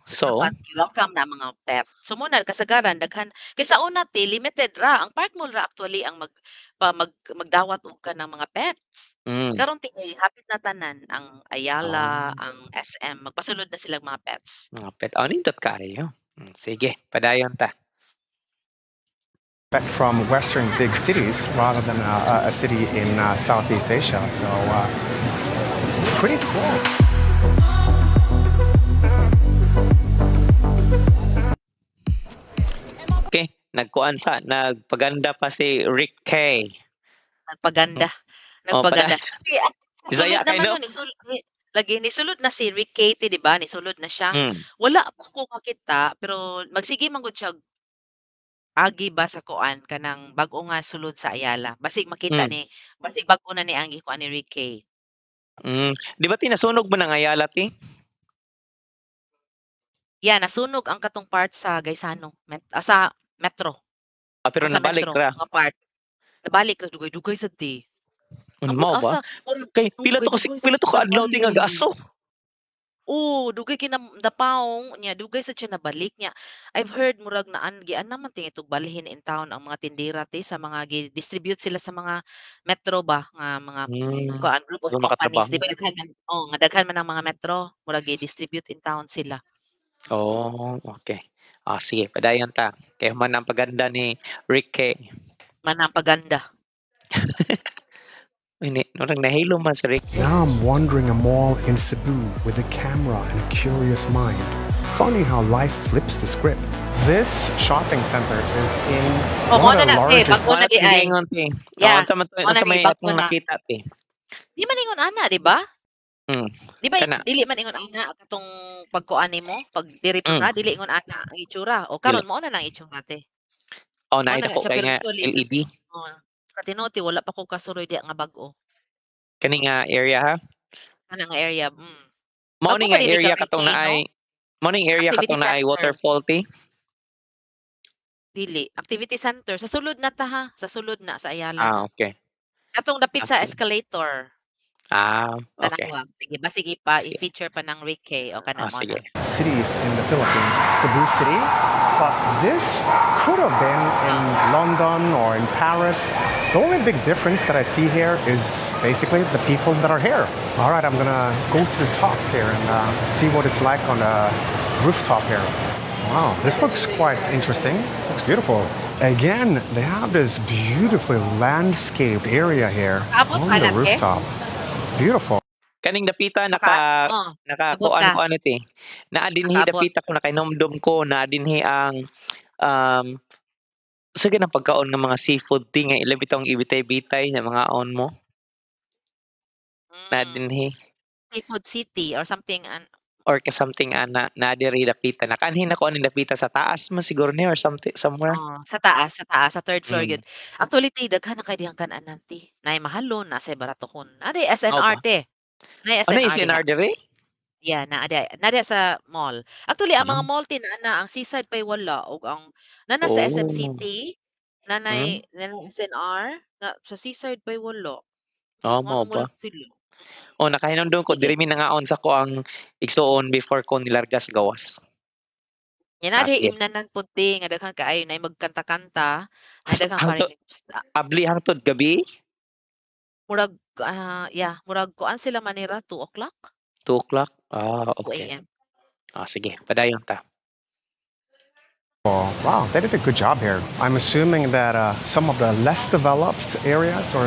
S1: So
S3: dapat welcome na mga pet. So muna kasagaran daghan kay sa una limited ra ang Park Mall ra actually ang magdawat og ka ng mga pets. Karon kay hapit na tanan ang Ayala, ang SM magpasulod na silang mga pets.
S1: Mga pet. Nindot kayo. Sige, padayon ta.
S5: From Western big cities rather than a city in Southeast Asia. So pretty cool.
S1: Okay, nagpaganda pa si Rick Kay.
S3: Nagpaganda.
S1: Bisaya kay no?
S3: Lagi nisulod na si Rick Kate, di ba? Nisulod na siya. Wala pa ko makita, pero magsige man gud siya agi ba sa kuan kanang bag-o nga sulod sa Ayala. Basig makita ni, basig bag-o na ni angi kuan ni Rick Kay.
S1: Di ba tinasunog ba ng Ayala
S3: Yeah, nasunog ang katong part sa Gaisano, sa Metro.
S1: Pero nabalik ra.
S3: Mga part. Nabalik ra dugay-dugay sa
S1: Mao ba? Kay pila to ka adlaw nga gaso.
S3: Dugay kinadapaw niya, dugay sa siya nabalik niya. I've heard murag na gian naman itog balhin in town ang mga tindera sa mga gi-distribute sila sa mga metro ba nga mga kuan group of companies, di ba daghan man ang mga metro, murag gi-distribute in town sila.
S1: Okay. Sige, padayon ta. Kay man ang paganda ni Rick Kay.
S3: Man ang paganda.
S7: Now I'm wandering a mall in Cebu with a camera and a curious mind. Funny how life flips the script.
S5: This shopping center is in one of the largest.
S3: Yeah.
S1: Nakita
S3: Di man ingon ana, di ba? Di ba dili man ingon ana katong pagkuan nimo, pag diri pa dili ingon ana ang itsura. O karon mo na nang itsura
S1: naida ko kay nga LED.
S3: Sa tinuti wala pa ko kasuroy diya nga bag-o.
S1: Kani nga area ha?
S3: Kanang area.
S1: Mao ni nga area katong naay waterfall
S3: Dili, activity center sa sulod na ta ha, sa sulod na sa Ayala.
S1: Okay.
S3: Atong dapit sa escalator.
S1: Okay.
S3: Sige pa, i-feature pa ng Rick Kay o kanang
S1: sige.
S5: Cities in the Philippines, Cebu City, but this could have been in London or in Paris. The only big difference that I see here is basically the people that are here. All right, I'm gonna go to the top here and see what it's like on the rooftop here. Wow, this looks quite interesting. Looks beautiful. Again, they have this beautifully landscaped area here on the rooftop. Beautiful.
S1: Kaning dapita nakakuan iti. Naadinhi dapita ko nakainomdom ko, naadinhi ang sige ng pagkaon ng mga seafood nga ilabitong ibitay-bitay na mga on mo. Naadinhi.
S3: Seafood City or something
S1: or something na diri dapita. Nakanhin ako aning dapita sa taas man siguro ni or something somewhere.
S3: Sa taas, sa third floor yun. Actually, daghan na kay diyang kanan Nay mahalon, nasa baratokon. Ade SNR Nay SNR.
S1: SNR diri?
S3: Yeah, naada sa mall. Actually, ang mga mall tinana, ang Seaside pa'y wala ug ang nana sa SM
S1: Oh.
S3: City, nanay SNR, sa Seaside pa'y wala.
S1: Mao
S3: Mall
S1: ba?
S3: sila.
S1: Nakahinumdum ko diri mi nangaon sa ko ang igsuon before ko nilargas gawas.
S3: Yan na
S1: Sige.
S3: imnanan punti nga daghang kaayo na magkanta-kanta, na daghang
S1: Hangtod
S3: paring
S1: abli hangtod gabi,
S3: murag murag kuan sila manira 2 o'clock,
S1: 2 o'clock.
S3: 2
S1: Okay.
S3: AM.
S1: Sige, padayon ta.
S5: Oh, wow, they did a good job here. I'm assuming that some of the less developed areas or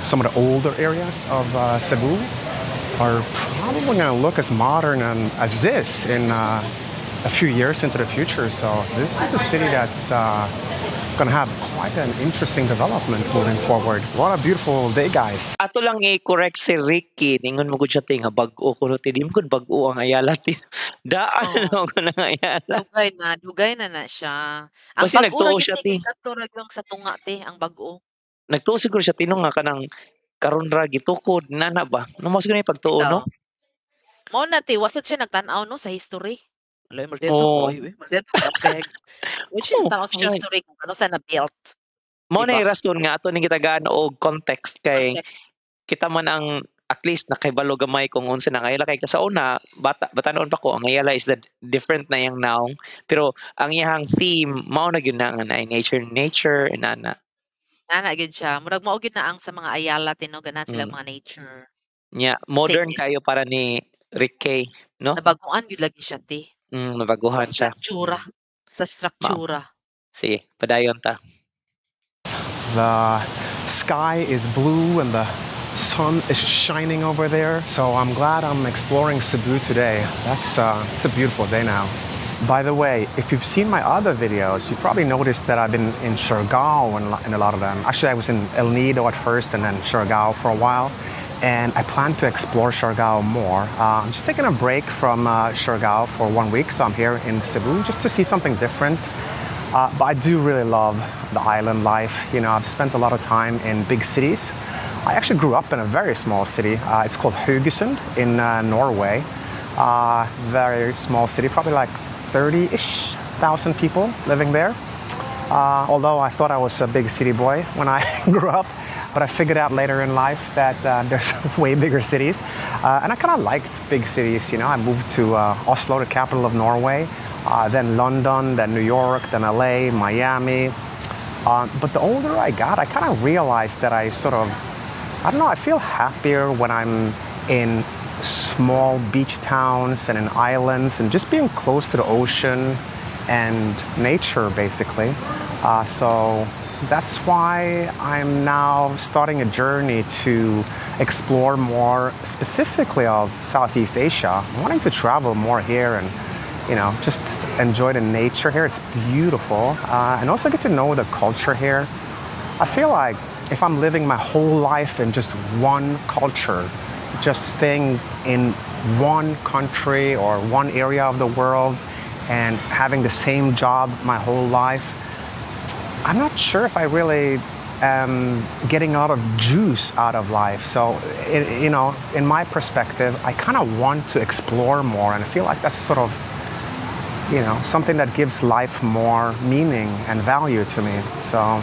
S5: some of the older areas of Cebu are probably going to look as modern as this in a few years into the future. So this is a city that's going to have quite an interesting development moving forward. What a beautiful day, guys.
S1: Ato lang i-correct si Ricky, ningon mo gud siya tinga bag-o kuno ti di mo gud bag-o ang Ayala ti. Daan ko ng Ayala.
S3: Dugay na siya. Ang
S1: Basi
S3: bag-o
S1: nagtuo
S3: ra
S1: siya
S3: gyud
S1: ti.
S3: katurag lang sa tunga ti ang bag-o.
S1: Nagtuo siguro siya tinong nga kanang karon ra gitukod nana ba? Mas gani pagtuo no?
S3: Mao na ti wasad siya nagtan-aw no sa history. Alay mo dito
S1: Oo.
S3: ko mo dito kapeg. Which is tanaw sa history kung ano sa na-built.
S1: Mao na rason nga ato ning gitagaan og context kay kita man ang at least nakahibalo gamay kung unsa nang Ayala kay sa una bata-noon pa ko ang Ayala is that different na yang naong pero ang iyang theme mao na gyud na nga nature inana.
S3: Nana gyud siya. Murag mao gyud na ang sa mga Ayala tinuganan sila mga nature.
S1: Yeah, modern kayo para ni Ricky, no?
S3: Nabaguan gyud lagi siya ti.
S1: Nabaguhan siya.
S3: Sa struktura.
S1: Sige, padayon ta.
S5: The sky is blue and the sun is shining over there. So I'm glad I'm exploring Cebu today. It's a beautiful day now. By the way, if you've seen my other videos, you probably noticed that I've been in Siargao in a lot of them. Actually, I was in El Nido at first and then Siargao for a while. And I plan to explore Siargao more. I'm just taking a break from Siargao for 1 week, so I'm here in Cebu just to see something different. But I do really love the island life. You know, I've spent a lot of time in big cities. I actually grew up in a very small city. It's called Haugesund in Norway. Very small city, probably like 30-ish thousand people living there. Although I thought I was a big city boy when I grew up. But I figured out later in life that there's way bigger cities. And I kind of liked big cities, you know. I moved to Oslo, the capital of Norway, then London, then New York, then LA, Miami. But the older I got, I kind of realized that I don't know, I feel happier when I'm in small beach towns and in islands and just being close to the ocean and nature, basically. So that's why I'm now starting a journey to explore more specifically of Southeast Asia. I'm wanting to travel more here and, you know, just enjoy the nature here. It's beautiful. And also get to know the culture here. I feel like if I'm living my whole life in just one culture, just staying in one country or one area of the world and having the same job my whole life, I'm not sure if I really am getting a lot of juice out of life. So, you know, in my perspective, I kind of want to explore more, and I feel like that's sort of, you know, something that gives life more meaning and value to me. So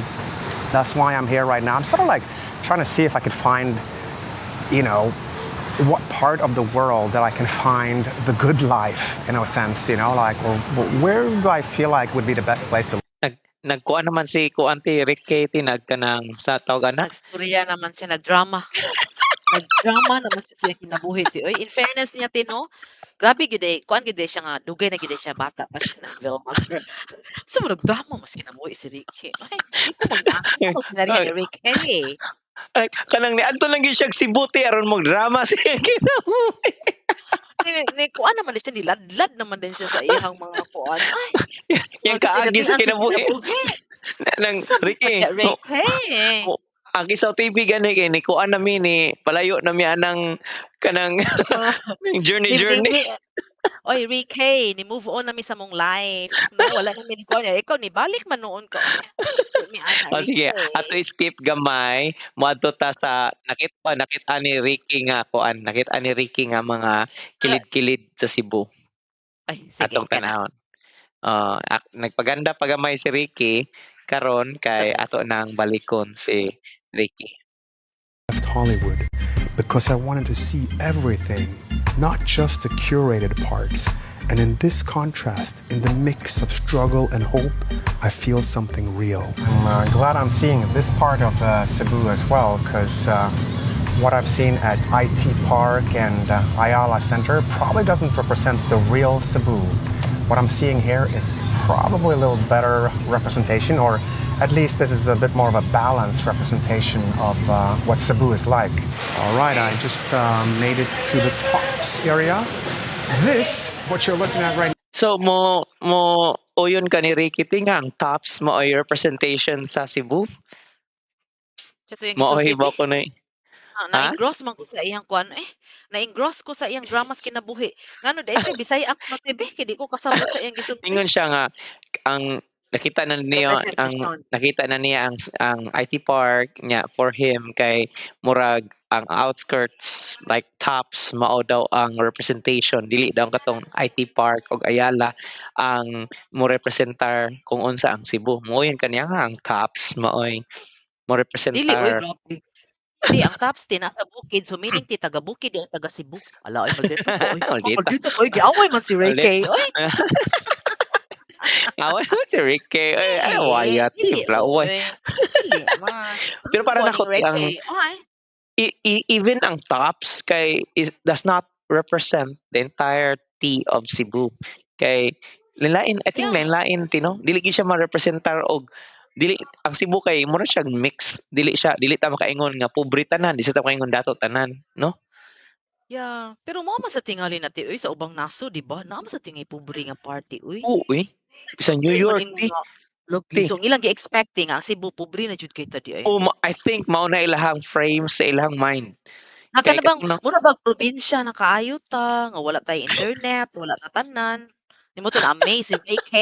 S5: that's why I'm here right now. I'm sort of like trying to see if I could find, you know, what part of the world that I can find the good life, in a sense, you know, like, well, where do I feel like would be the best place to live?
S1: Nagkuan naman si Kuanti Ricky tinagkanang sa tawag ana.
S3: Nagstorya naman siya, nagdrama. Nagdrama naman siya kinabuhi ti. Oy, in fairness niya tino, grabe gyud kuan gyud siya nga dugay na gyud siya bata pa siya na Vilma. So nagdrama mas kinabuhi si Ricky. Ay, di ko magdako sinari ni Ricky.
S1: Ay, kanang niadto lang gyud siya Cebu ti aron magdrama siya kinabuhi.
S3: Ni kuan naman siya, niladlad naman din siya sa iyang mga kuan. Ay,
S1: yung kaagi sa kinabuhi. Nang Ricky. Ang isaw TV gani kay ni kuan nami ni palayo nami anang kanang journey.
S3: Oy, Ricky, ni-move on na mi sa mong life. No, wala na mi niya. Ikaw ni balik man noon ka. Di mi ana,
S1: O sige, ato
S3: Ricky.
S1: skip gamay, moadto ta sa nakita ni Ricky nga kuan, nakita ni Ricky nga mga kilid-kilid sa Cebu.
S3: Ay, sige,
S1: Atong
S3: kana.
S1: tanahon. Nagpaganda pa gamay si Ricky karon kay ato nang balikon si Ricky.
S7: Left Hollywood because I wanted to see everything, not just the curated parts. And in this contrast, in the mix of struggle and hope, I feel something real.
S5: I'm glad I'm seeing this part of Cebu as well, because what I've seen at IT Park and Ayala Center probably doesn't represent the real Cebu. What I'm seeing here is probably a little better representation, or at least this is a bit more of a balanced representation of what Cebu is like. All right, I just made it to the tops area. This, what you're looking at right now.
S1: So mo uyon ka ni Ricky tingang tops mo ay representation sa Cebu. Mo ay ba ko na
S3: Na-engross man ko sa iyang kuan na-engross ko sa iyang dramas kinabuhi. Ngano dai kay Bisaya ako no TV kay di ko kasabot sa iyang gisulti.
S1: Ingon siya nga ang nakita na niya ang IT Park niya for him kay murag ang outskirts like tops mao daw ang representation, dili daw katong IT Park og Ayala ang mo representar kung unsa ang Cebu. Moyon kaniya nga ang tops maoy mo
S3: Dili oy
S1: representar.
S3: grabe. Di ang tops ti nasa bukid, so meaning ti taga bukid di ang taga Cebu. Ala ay maldito ko oy. Maldito ko oy, giaway man si Ray K. Oy.
S1: Away mo si Ricky. Ay, wayat. Timpla, uway. Pero para nako ang even ang tops kay does not represent the entirety of Cebu. Kay lain, I think lain tino. Dili gyud siya ma-representar og dili ang Cebu kay mura siya mix. Dili ta makaingon nga pobre tanan, di sa ta makaingon dato tanan, no?
S3: Yeah, pero mo man sa tingali nati oy sa ubang naso, di ba? Naa man sa tingay pobre nga party oy.
S1: Uy. Sa New York,
S3: So ilang gi-expecting ang Cebu pobre na jud kay tadi ay.
S1: Oh, I think mao na ilahang frame sa ilahang mind.
S3: Naka na bang mura bang probinsya na kaayo ta nga wala tay internet, wala ta tanan. Nimo to na amaze si Ray K.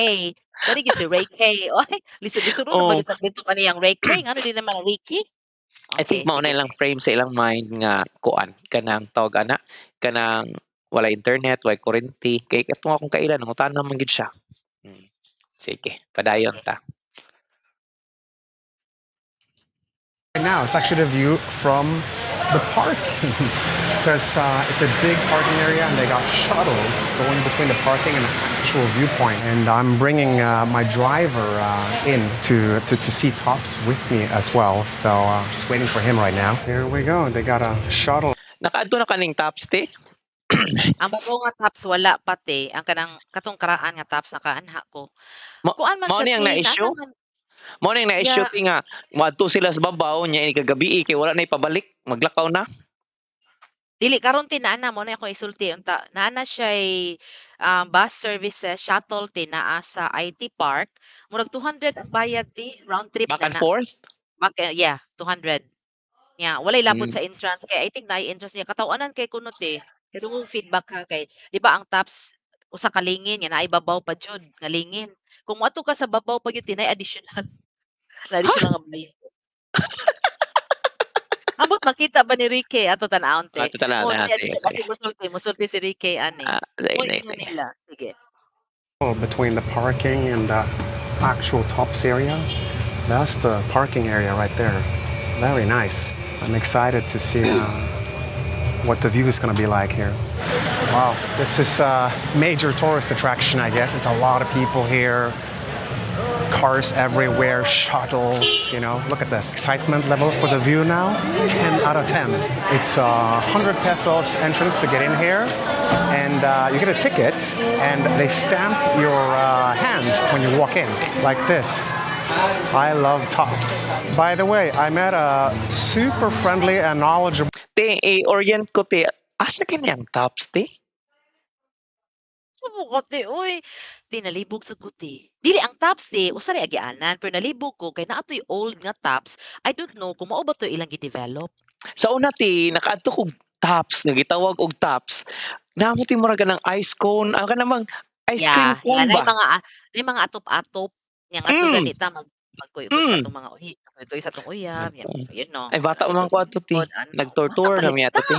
S3: Kani gyud si Ray K. Oy, lisod-lisod na bagay dito kaniyang Ray K. Ano din naman Ricky?
S1: I think mao na ilang frame sa ilang mind nga kuan kanang tawag ana kanang wala internet, wala kuryente kay katong akong kailan nangutan man gid siya. Sige, padayon ta.
S5: Right now, it's actually the view from the park because it's a big parking area and they got shuttles going between the parking and the actual viewpoint. And I'm bringing my driver in to see tops with me as well. So just waiting for him right now. Here we go. They got a shuttle.
S1: Nakaadto na kaning tops te?
S3: Ang bago nga tops wala pati ang kanang katong karaan nga tops nakaanha ko. Kuan man siya
S1: na-issue? Mo ning na-issue nga moadto sila sa babaw nya ini kagabi kay wala na ipabalik, maglakaw na.
S3: Dili karon tinana mo na ako isulti unta. Naana siya bus services shuttle tinaa sa IT Park. Murag 200 ang bayad ti round trip
S1: back and forth.
S3: Yeah, 200. Yeah, walay labot sa entrance kay I think na entrance niya katawanan kay kunot Pero kung feedback ka kay, di ba ang tops usa ka lingin yan ay babaw pa jud nga lingin. Kung moadto ka sa babaw pa gyud tinay additional. Na additional nga bayad. Ambot makita ba ni Ricky ato tan-awon te?
S1: Ato tan-awon natin.
S3: Kasi musulti si Ricky ani. Sige.
S5: Between the parking and the actual tops area, that's the parking area right there. Very nice. I'm excited to see what the view is going to be like here. Wow, this is a major tourist attraction, I guess. It's a lot of people here. Cars everywhere, shuttles, you know. Look at this. Excitement level for the view now, 10 out of 10. It's 100 pesos entrance to get in here. And you get a ticket, and they stamp your hand when you walk in, like this. I love tops. By the way, I met a super friendly and knowledgeable...
S1: Orient ko te, asa kanyang tops te?
S3: Sa bukote, uy. Di nalibog sa kuti. Dili ang tops te, usari agianan, pero nalibog ko, kay naatoy old nga tops, I don't know kung mao ba to ilang gi-develop.
S1: Sa una ti, nakaadto ko Tops, nga gitawag og tops. Namo ti mura ganang ice cone, ka namang ice cream
S3: Yeah,
S1: cone ba?
S3: nay mga atop-atop yang ato
S1: Mm.
S3: ganita magkuyog sa
S1: Mm.
S3: tong mga uhi, magkuyog sa tong uyab, yun no.
S1: Ay bata man ko ato ti. Nagtortour na mi ato ti.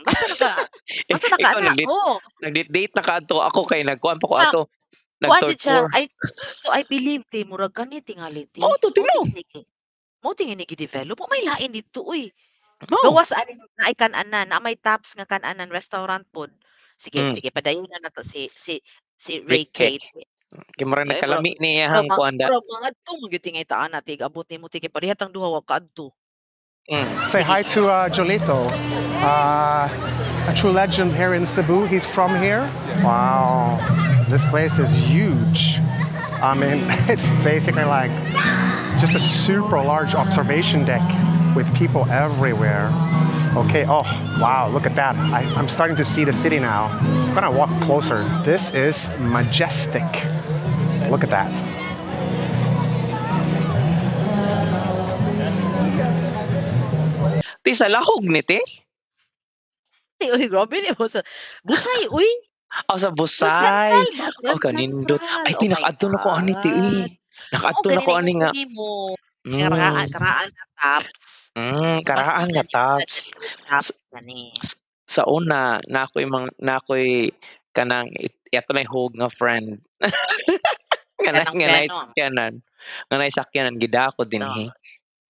S3: Basta naka
S1: Ikaw
S3: ana. Oh,
S1: nag-date na ka ato ako kay nagkuan pa ko
S3: Ah,
S1: ato.
S3: kuan jud siya.
S1: Nagtortour.
S3: I believe ti murag kani tingali ti.
S1: Mao to tino.
S3: Mo tingini gi-develop. May lain dito uy.
S1: No.
S3: Gawas ani na kan-anan, na may taps nga kan-anan restaurant pod. Sige,
S1: Mm.
S3: sige padayon na nato si Ray Kate.
S1: Kay mura nagkalami ni hang kuanda.
S3: Pero mga tong gyud tingay taan na tig abot nimo tig parehas duha wa kaadto.
S5: Say hi to Jolito, a true legend here in Cebu. He's from here. Wow, this place is huge. I mean, it's basically like just a super large observation deck with people everywhere. Okay, oh, wow, look at that. I'm starting to see the city now. I'm gonna walk closer. This is majestic. Look at that.
S1: Ti sa lahog ni ti?
S3: Uy, grabe ni mo sa Busay, uy.
S1: Sa Busay. Kanindot. Ay, ti nakaadto na ko ani ti. Nakaadto na ko ani nga.
S3: Karaan nga tops.
S1: Karaan nga tops. Sa una, nakoy kanang ito na hog nga friend. Kanang nga sakyanan gidako dinhi.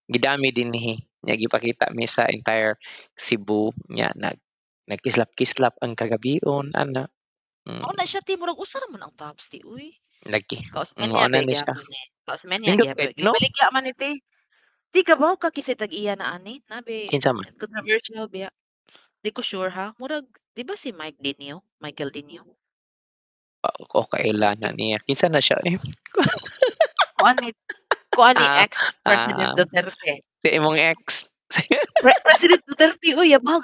S1: Gidami dinhi. Nya gipakita mi sa entire Cebu nya nagkislap-kislap ang kagabion ana.
S3: Mao na siya ti murag usa man ang tops ti uy.
S1: Lagi.
S3: Kausmenya
S1: ni siya.
S3: Kausmenya
S1: No?
S3: Baligya man iti. Di ka ba ka kisi tag-iya na ani? Nabi.
S1: Kinsa man?
S3: Controversial biya. Di ko sure ha. Murag, di ba si Michael Dinio?
S1: Okay lang na niya. Kinsa na siya eh.
S3: Kuan ni ex-President Duterte.
S1: Si imong ex.
S3: President Duterte, uy, yabang.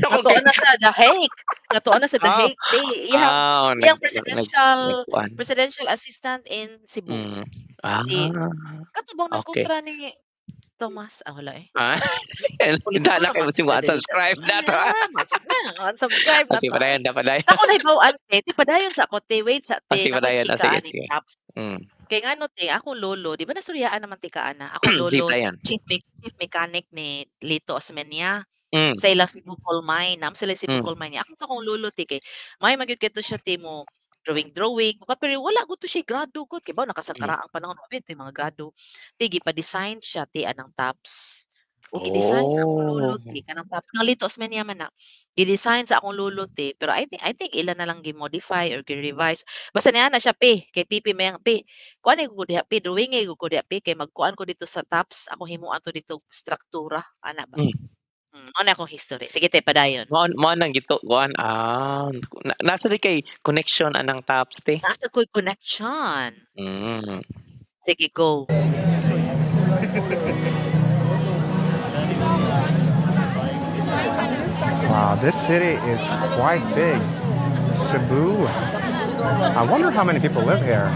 S3: Natuan na sa The Hague. Natuan na sa The Hague. Iyang presidential assistant in Cebu. Katubang nagkontra ni Thomas. Wala eh.
S1: Hindi na kayo mo unsubscribe na to.
S3: Unsubscribe na to.
S1: Padayon.
S3: Ako na ibaw ante. Padayon sa ako. Wait sa te.
S1: Padayon. Sige.
S3: Kaya nga no te, akong lolo, di ba nasuryaan naman ti ka ana? Akong lolo, chief mechanic ni Lito Osmeña. Sa ilang Cebu Coal Mine. Sila Cebu Coal Mine. Ako sa akong lolo ti kay, may magyud kito siya ti mo, drawing. Pero wala ko to siya grado ko. Kaya ba, nakasangkara ang panahon mo, ti mga grado. Tigi, pa-design siya ti anang tops. O gi-design sa akong lolo ti, kanang tops. Nga Lito Osmeña man na. Gi-design sa akong lolo ti. Pero I think ilan na lang gi-modify or gi-revise. Basta niya na siya kay Pipi mayang kuan ko diha drawing ko diha kay magkuan ko dito sa tops. Ako himuan to dito struktura ana ba. Ano akong history. Sige te padayon.
S1: Mo nang gito kuan nasa di kay connection anang tops te.
S3: Nasa koy connection. Sige go.
S5: Wow, this city is quite big. Cebu. I wonder how many people live here.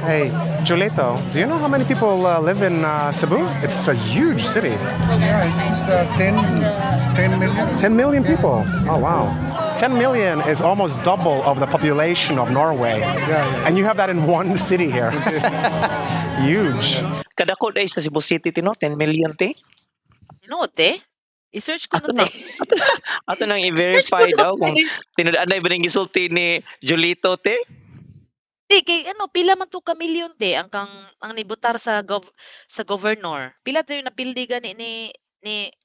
S5: Hey, Julito, do you know how many people live in Cebu? It's a huge city.
S9: Yeah, it's 10 million.
S5: 10 million people. Oh, wow. 10 million is almost double of the population of Norway.
S9: Yeah.
S5: And you have that in one city here. Huge.
S1: Kadako day sa Cebu City tino 10 million te.
S3: Tino te? I-search ko
S1: no te. Ato nang i-verify daw kung tinud-anay ba ning gisulti ni Julito te.
S3: Di kay pila man to ka milyon te ang nibutar sa governor. Pila tayo napildi gani ni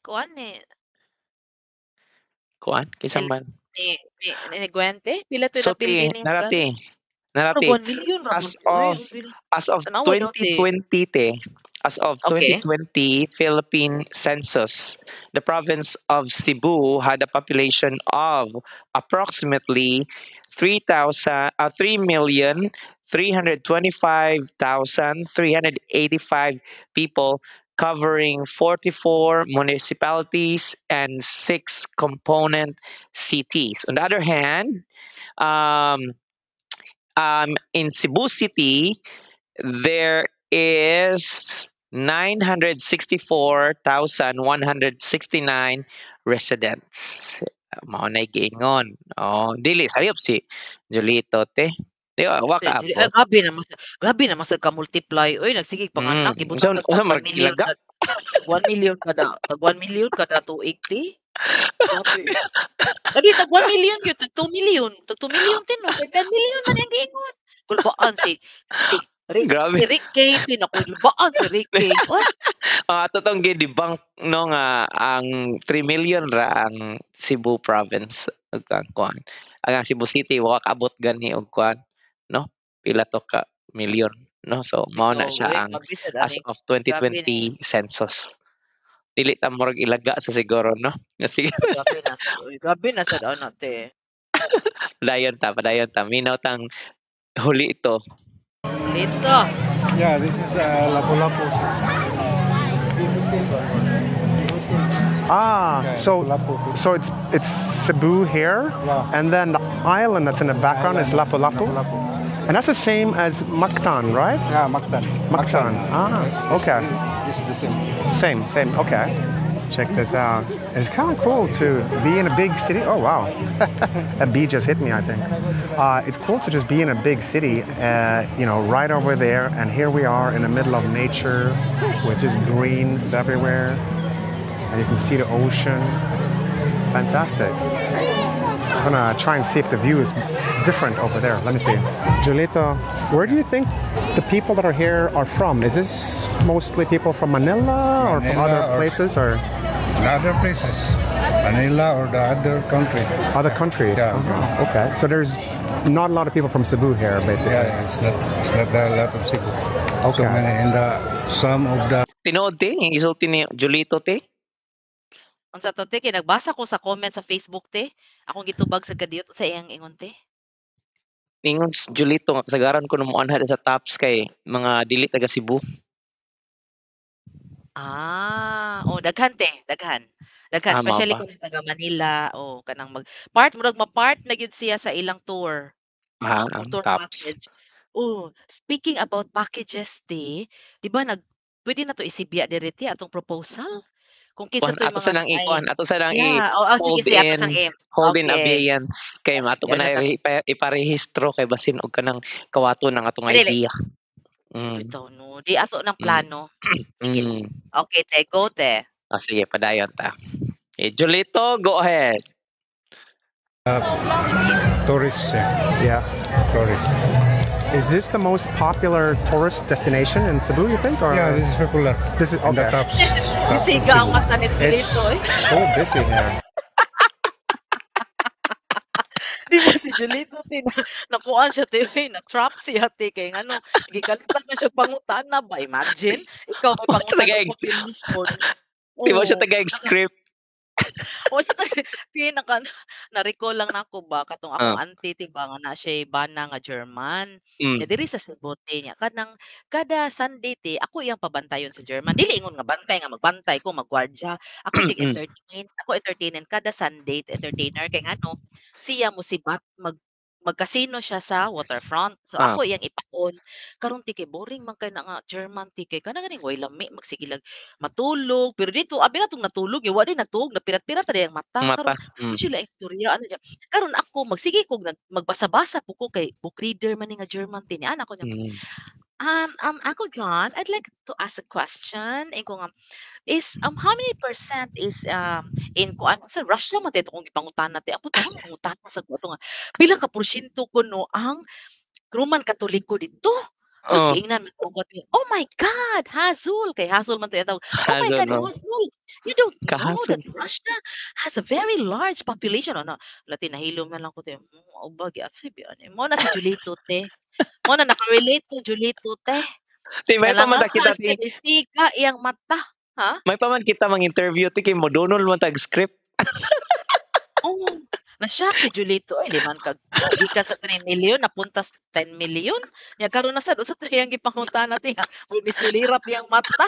S3: kuan
S1: kinsa man
S3: ni Guente? Pila tayo napildi ni
S1: narati. As of 2020 te. As of 2020 Philippine census, the province of Cebu had a population of approximately 3,325,385 people, covering 44 municipalities and 6 component cities. On the other hand, in Cebu City, there is 964,169 residents. Mao na giingon. Oh, dili sayop si Julito te. Di ba wa ka
S3: Ay,
S1: abot.
S3: grabe naman sa ka-multiply. Uy, nagsigig panganak, ibutang
S1: Unsa
S3: tag 1
S1: marag
S3: million
S1: ilaga?
S3: tag 1 million kada 280. Grabe. Dali tag 1 million gyud, tag 2 million, tag 2 million tin no, tag 10 million man yang giingon. Kulbaan
S1: Grabe.
S3: si Rick K, kulbaan si Rick K. What?
S1: Ato tong gi-debunk no nga ang 3 million ra ang Cebu province ug ang kuan. Ang Cebu City wa kaabot gani og kuan, no? Pila to ka million, no? So mao na
S3: Ikaw,
S1: siya
S3: uy,
S1: ang
S3: grabe sad
S1: as
S3: ani.
S1: of
S3: Grabe ni.
S1: 2020 census. Dili ta murag ilaga sa siguro, no? Sige.
S3: Grabe na sad ana te.
S1: Padayon ta. Minaw tang huli ito.
S3: Dito.
S9: Yeah, this is Lapu-Lapu.
S5: So it's Cebu here, and then the island that's in the background is Lapu-Lapu. And that's the same as Mactan, right?
S9: Yeah, Mactan.
S5: Mactan. Okay.
S9: This is the same.
S5: Same. Okay. Check this out. It's kind of cool to be in a big city. Oh wow, a bee just hit me. I think it's cool to just be in a big city. Right over there, and here we are in the middle of nature, with just greens everywhere, and you can see the ocean. Fantastic. I'm gonna try and see if the view is different over there. Let me see. Julito, where do you think the people that are here are from? Is this mostly people from Manila or from other places or?
S9: Other places, Manila or the other country.
S5: Other countries?
S9: Yeah.
S5: Okay. So there's not a lot of people from Cebu here, basically.
S9: Yeah, it's not a lot of Cebu.
S5: Okay.
S9: So many, and some of the...
S1: Tinuod te, yung isulti ni Julito te.
S3: Unsa to te, nagbasa ko sa comment sa Facebook te. Akong gitubag sa kadiyot sa iyang ingon te.
S1: Ingon Julito nga kasagaran ko numuan hada sa tops kay mga dili taga Cebu.
S3: Daghan te, daghan. Especially kung taga Manila o kanang part na gyud siya sa ilang tour.
S1: Ang
S3: Tour
S1: tops.
S3: package. Speaking about packages te, di ba pwede na to isibya direti atong proposal? Kung kinsa to
S1: Ato sa nang hold in abeyance kay ato pa na iparehistro kay basin og kanang kawato ng atong idea.
S3: Ito no, di ato ng plano. Sige. Okay, te, go te.
S1: Sige, padayon ta. Julito, go ahead.
S9: Tourists.
S5: Yeah.
S9: Tourists.
S5: Is this the most popular tourist destination in Cebu, you think? Or?
S9: Yeah, this is popular.
S5: This is okay.
S9: The tops
S3: Tiga ang mata ni
S5: It's so busy here.
S3: Di ba si Julito nakuan siya te, na-trap siya te kay ngano, gikalitan na siya pangutana ba, imagine ikaw may pangutana mo pinishon.
S1: Di ba siya taga-script?
S3: Na-recall lang nako ba katong akong auntie tiba nga na siya bana nga German. Diri sa Cebu niya kada Sunday te ako iyang pabantayon sa German. Dili ingon nga bantay nga magbantay ko magwardya. Ako entertainin kada Sunday entertainer kay ngano siya mo sibat magkasino siya sa waterfront. So ako iyang ipaon. Karon tike boring man kay na nga German tike kana ganing way lami magsigilag matulog. Pero dito abi natong natulog wa din natulog na pirat-pirat ta ang mata. Karon sila istorya ano diya. Karon ako magsige kog magbasa-basa po ko kay book reader man ni nga German tini ana ko niya. Ako John, I'd like to ask a question. Ko nga is how many % is in kuan sa Russia man dito kung ipangutan natin. Apo tama pangutan sa kuto nga. Pila ka porsyento kuno ang Roman Katoliko dito? So ingnan man ko oh my God, Hazul kay Hazul man to yataw. Oh my God, Hazul. You don't know that Russia has a very large population ano. Latin nahilo man lang ko te. Obag at sabi ani. Mo na si Julito te. Mo na nakarelate ko Julito te.
S1: May paman kita
S3: Sika iyang mata. Ha?
S1: May paman kita mang interview ti kay mo donol man tag script.
S3: Na-shock si Julito ay liman kag di ka sa 3 million napunta sa 10 million. Nya karon na sad usa tayang gipangunta natin ha. Nisilirap yang mata.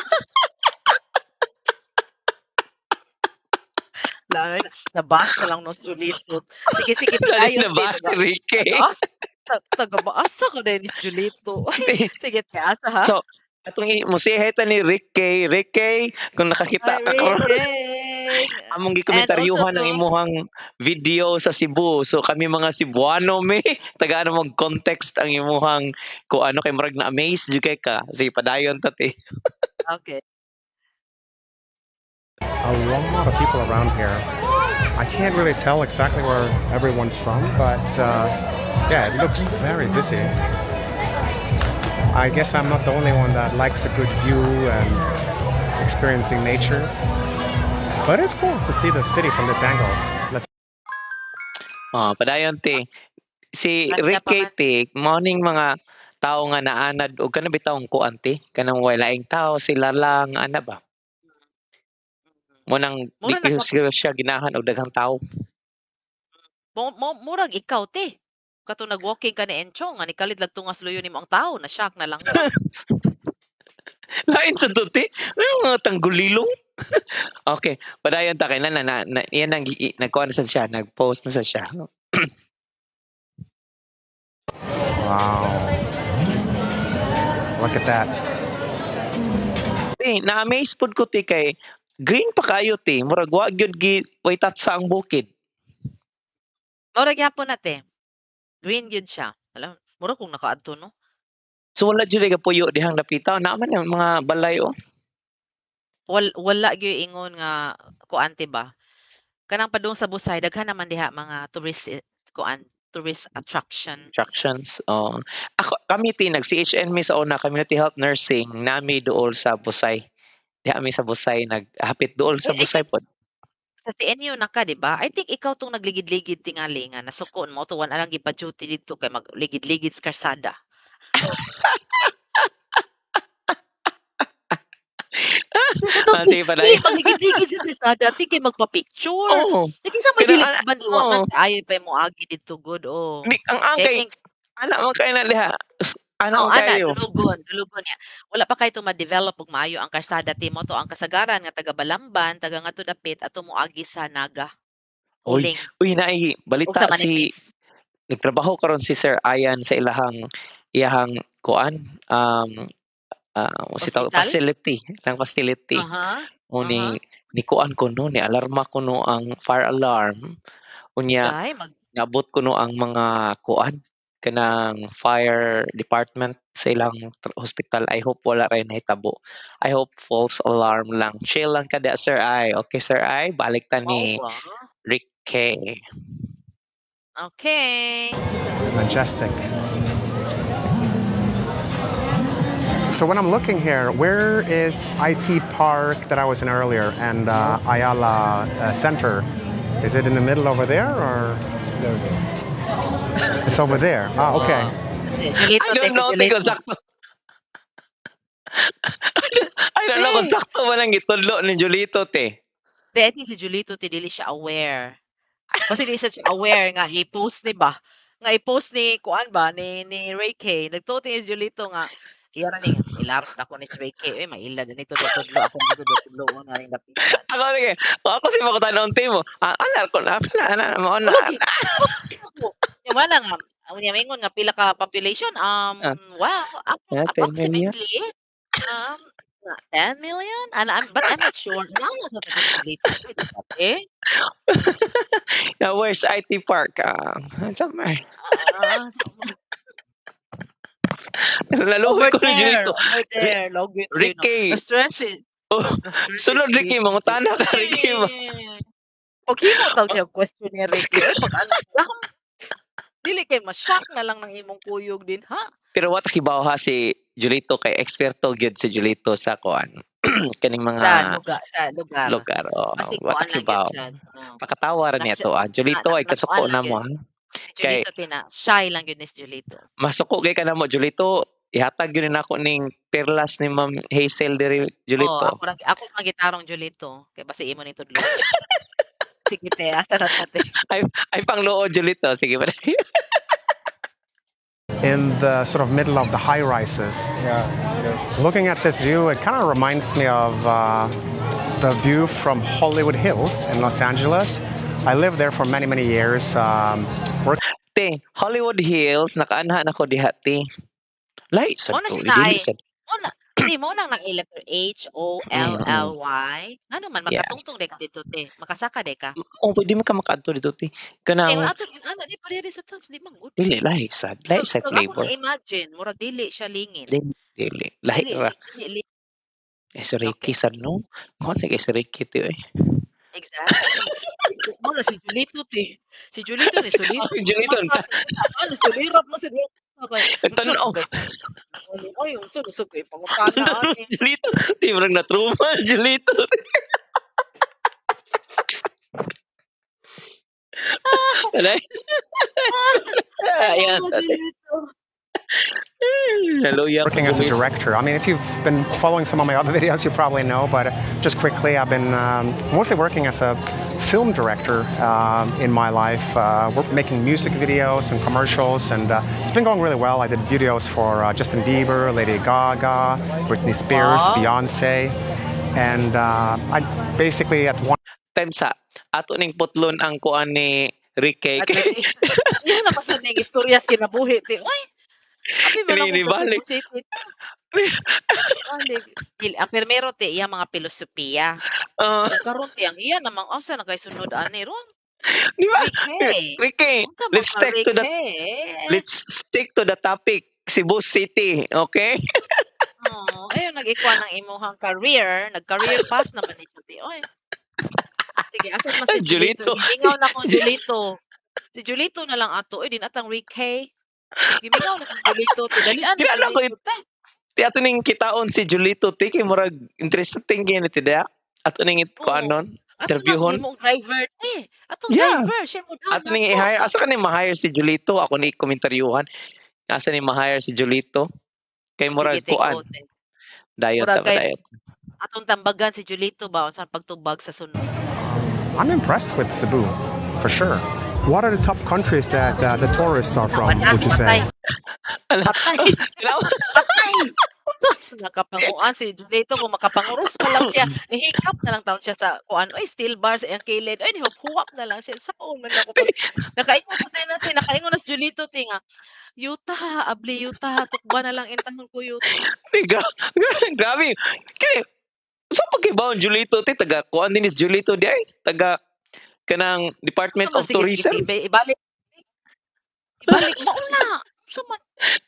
S3: Nabash na lang no Julito. Sige tayo.
S1: Nabash Ricky.
S3: Taga-baasa ka din ni Julito. Sige, asa ha?
S1: So, Atong musihay ta ni Ricky. Ricky, kung nakakita ka ko. Among gikomentaryohan ang imuhang video sa Cebu. So kami mga Cebuano tagaan mo context ang imuhang ko ano kay murag na amaze jud kay ka. Sige padayon ta ti.
S3: Okay.
S5: A lot of people around here. I can't really tell exactly where everyone's from, but yeah, it looks very busy. I guess I'm not the only one that likes a good view and experiencing nature. But it's cool to see the city from this angle.
S1: Padayon ti. Si Ricky ti, morning mga tao nga naanad o kana bitawng kuan ti, kanang walaing tao sila lang ana ba? Mo nang di siya ginahan og daghang tao.
S3: Murag ikaw ti. Kato nag-walking ka ni Enchong, nga nikalit lang tungas luyo ni mo ang tao, na-shock na lang.
S1: Lain sa tuti, mga tanggulilong. Okay, padayon ta kay yan ang nagkuha na siya, nag-post na siya.
S5: Wow. Look at that.
S1: Na-amaze pud ko ti kay green pa kayo ti, murag wa gyud gi way tatsa ang bukid.
S3: Murag yapon na te. Green gyud siya. Alam, mura kung nakaadto no.
S1: So wala jud ka puyo dihang napitaw naman ang mga balay oh.
S3: Wala gyud ingon nga kuante ba. Kanang padung sa Busay daghan naman diha mga tourist attractions.
S1: Oh. Kami ti nag CHN mi sa una community health nursing nami duol sa Busay. Diha mi sa Busay naghapit duol sa Busay pod.
S3: Sa TNU na ka, di ba? I think ikaw tong nagligid-ligid tingali nga nasukon mo tuwan alang gipa-duty dito kay magligid-ligid sa karsada. Magligid-ligid sa karsada, tingkay magpa-picture.
S1: Oh.
S3: Tingkay sa madilis banduwa man ayo pa mo agi dito good oh.
S1: Ang angkay. Ana man kay na diha. Ano kayo?
S3: Dulugon niya. Wala pa kay to ma-develop og maayo ang karsada timo to ang kasagaran nga taga Balamban, taga ngadto dapit ato moagi sa Naga.
S1: Uy, naay balita si nagtrabaho karon si Sir Ayan sa iyahang kuan facility. Ni kuan ko no, ni alarma ko no ang fire alarm. Unya nabot ko no ang mga kuan kanang fire department sa ilang hospital. I hope wala rin nahitabo. I hope false alarm lang. Chill lang kada Sir Ay. Okay Sir Ay, balik ta ni Ricky.
S3: Okay.
S5: Majestic. So when I'm looking here, where is IT Park that I was in earlier and Ayala Center? Is it in the middle over there or? It's over there. Ah, okay.
S1: I don't know kung sakto. I don't know kung sakto man ang gitudlo ni Julito te.
S3: Dahil si Julito te dili siya aware. Kasi di siya aware nga i-post ni ba? Nga i-post ni kuan ba ni Ray K. Nagtuti ni Julito nga iyara ni ilarap na ko ni Ray K. Maila din ito tudlo ako tudlo nga ning dapitan.
S1: Ako si makutanon timo. Anar ko na mo na.
S3: Yung wala nga, ang yamingon nga pila ka population, approximately 10 million? But I'm not sure.
S1: Now, where's IT Park? Somewhere.
S3: Over there.
S1: Ricky.
S3: Stressed.
S1: Sunod Ricky, mangutana ka Ricky mo.
S3: Okay mo tawag siya question ni Ricky. Dili kay ma-shock na lang ng imong kuyog din, ha?
S1: Pero what kibaw ha si Julito kay eksperto gyud si Julito sa kuan. Kaning mga
S3: sa lugar.
S1: What kibaw. Pakatawa ra niya to. Julito ay kasuko na mo.
S3: Julito shy lang gyud ni Julito.
S1: Masuko kay kana mo Julito. Ihatag gyud nako ning perlas ni Ma'am Hazel diri Julito.
S3: Ako ang gitarong Julito kay basi imo ni tudlo. Sige te, asa na tate.
S1: Ay pangluod Julito, sige ba?
S5: In the sort of middle of the high rises.
S9: Yeah.
S5: Looking at this view, it kind of reminds me of the view from Hollywood Hills in Los Angeles. I lived there for many years.
S1: Hollywood Hills, nakaanha na ko diha te. Lay,
S3: Di mo nang letter H-O-L-L-Y. Ano man, makatungtong
S1: Yes.
S3: de ka dito, te. Makasaka de ka.
S1: Pwede man ka makaadto dito, ti. Kanang,
S3: Ato, di pa rin sa tops, di man good.
S1: dili, lahi sad. Lahi sa
S3: Ako
S1: flavor.
S3: na-imagine, murag dili siya lingin.
S1: Dili. Lahi ra.
S3: Dili.
S1: Si Ricky sad, no? Kung sige si Ricky, ti, eh.
S3: Exactly. Mo na si Julito, te. Si Julito ni Julito.
S1: Julito na.
S3: Ano, sulirap mo si Julito.
S1: Tanaw.
S3: Ay, yung sunusog ko yung pangutana.
S1: Julito. Di mo na truma, Julito. Ayan. Hello,
S5: Working as a director. I mean, if you've been following some of my other videos, you probably know, but just quickly, I've been mostly working as a film director in my life, making music videos and commercials, and it's been going really well. I did videos for Justin Bieber, Lady Gaga, Britney Spears, Beyonce, and I basically at one
S1: time sa ato ning putlon ang kuan ni Ricky.
S3: Yan na pasad ning istorya sa kinabuhi, te. Oy.
S1: Ini balik.
S3: Primero te iya mga filosofiya. Karon te ang iya namang asa na kay sunod ani ron.
S1: Di ba? Ricky, let's stick to the topic. Cebu City, okay?
S3: Ayun nag-ikuha ng imuhang career, nag-career path naman ito te. Oy. Sige, asan mas si Julito? Gimingaw na ko Julito. Si Julito na lang ato, din atang Ricky. Gimingaw na ko Julito, dalian.
S1: Kilala ko ito. Di ato ning kitaon si Julito, ti kay murag interesting gini ti da. Ato ning ko anon, interviewon.
S3: Ato driver te. Atong driver, siya mo daw.
S1: Ato ning i-hire, asa ka ni ma-hire si Julito? Ako ni komentaryuhan. Asa ni ma-hire si Julito? Kay murag kuan. Dayon ta dayon.
S3: Atong tambagan si Julito ba unsa pagtubag sa sunod?
S5: I'm impressed with Cebu, for sure. What are the top countries that the tourists are from, would you say?
S3: Patay. Sus, nakapanguan si Julito kung makapanguros pa lang siya. Hihikap na lang taon siya sa kuan. Oy, steel bars ang kilid. Oy, huwap na lang siya. Saan man ako. Nakaingon sa tayo natin. Nakaingon na si Julito tinga. Yuta, abli Yuta. Tukba na lang intahon ko Yuta.
S1: Grabe. So pagkibaon Julito, taga kuan din is Julito di ay. Taga kanang Department of Tourism.
S3: Ibalik mo na. Suman.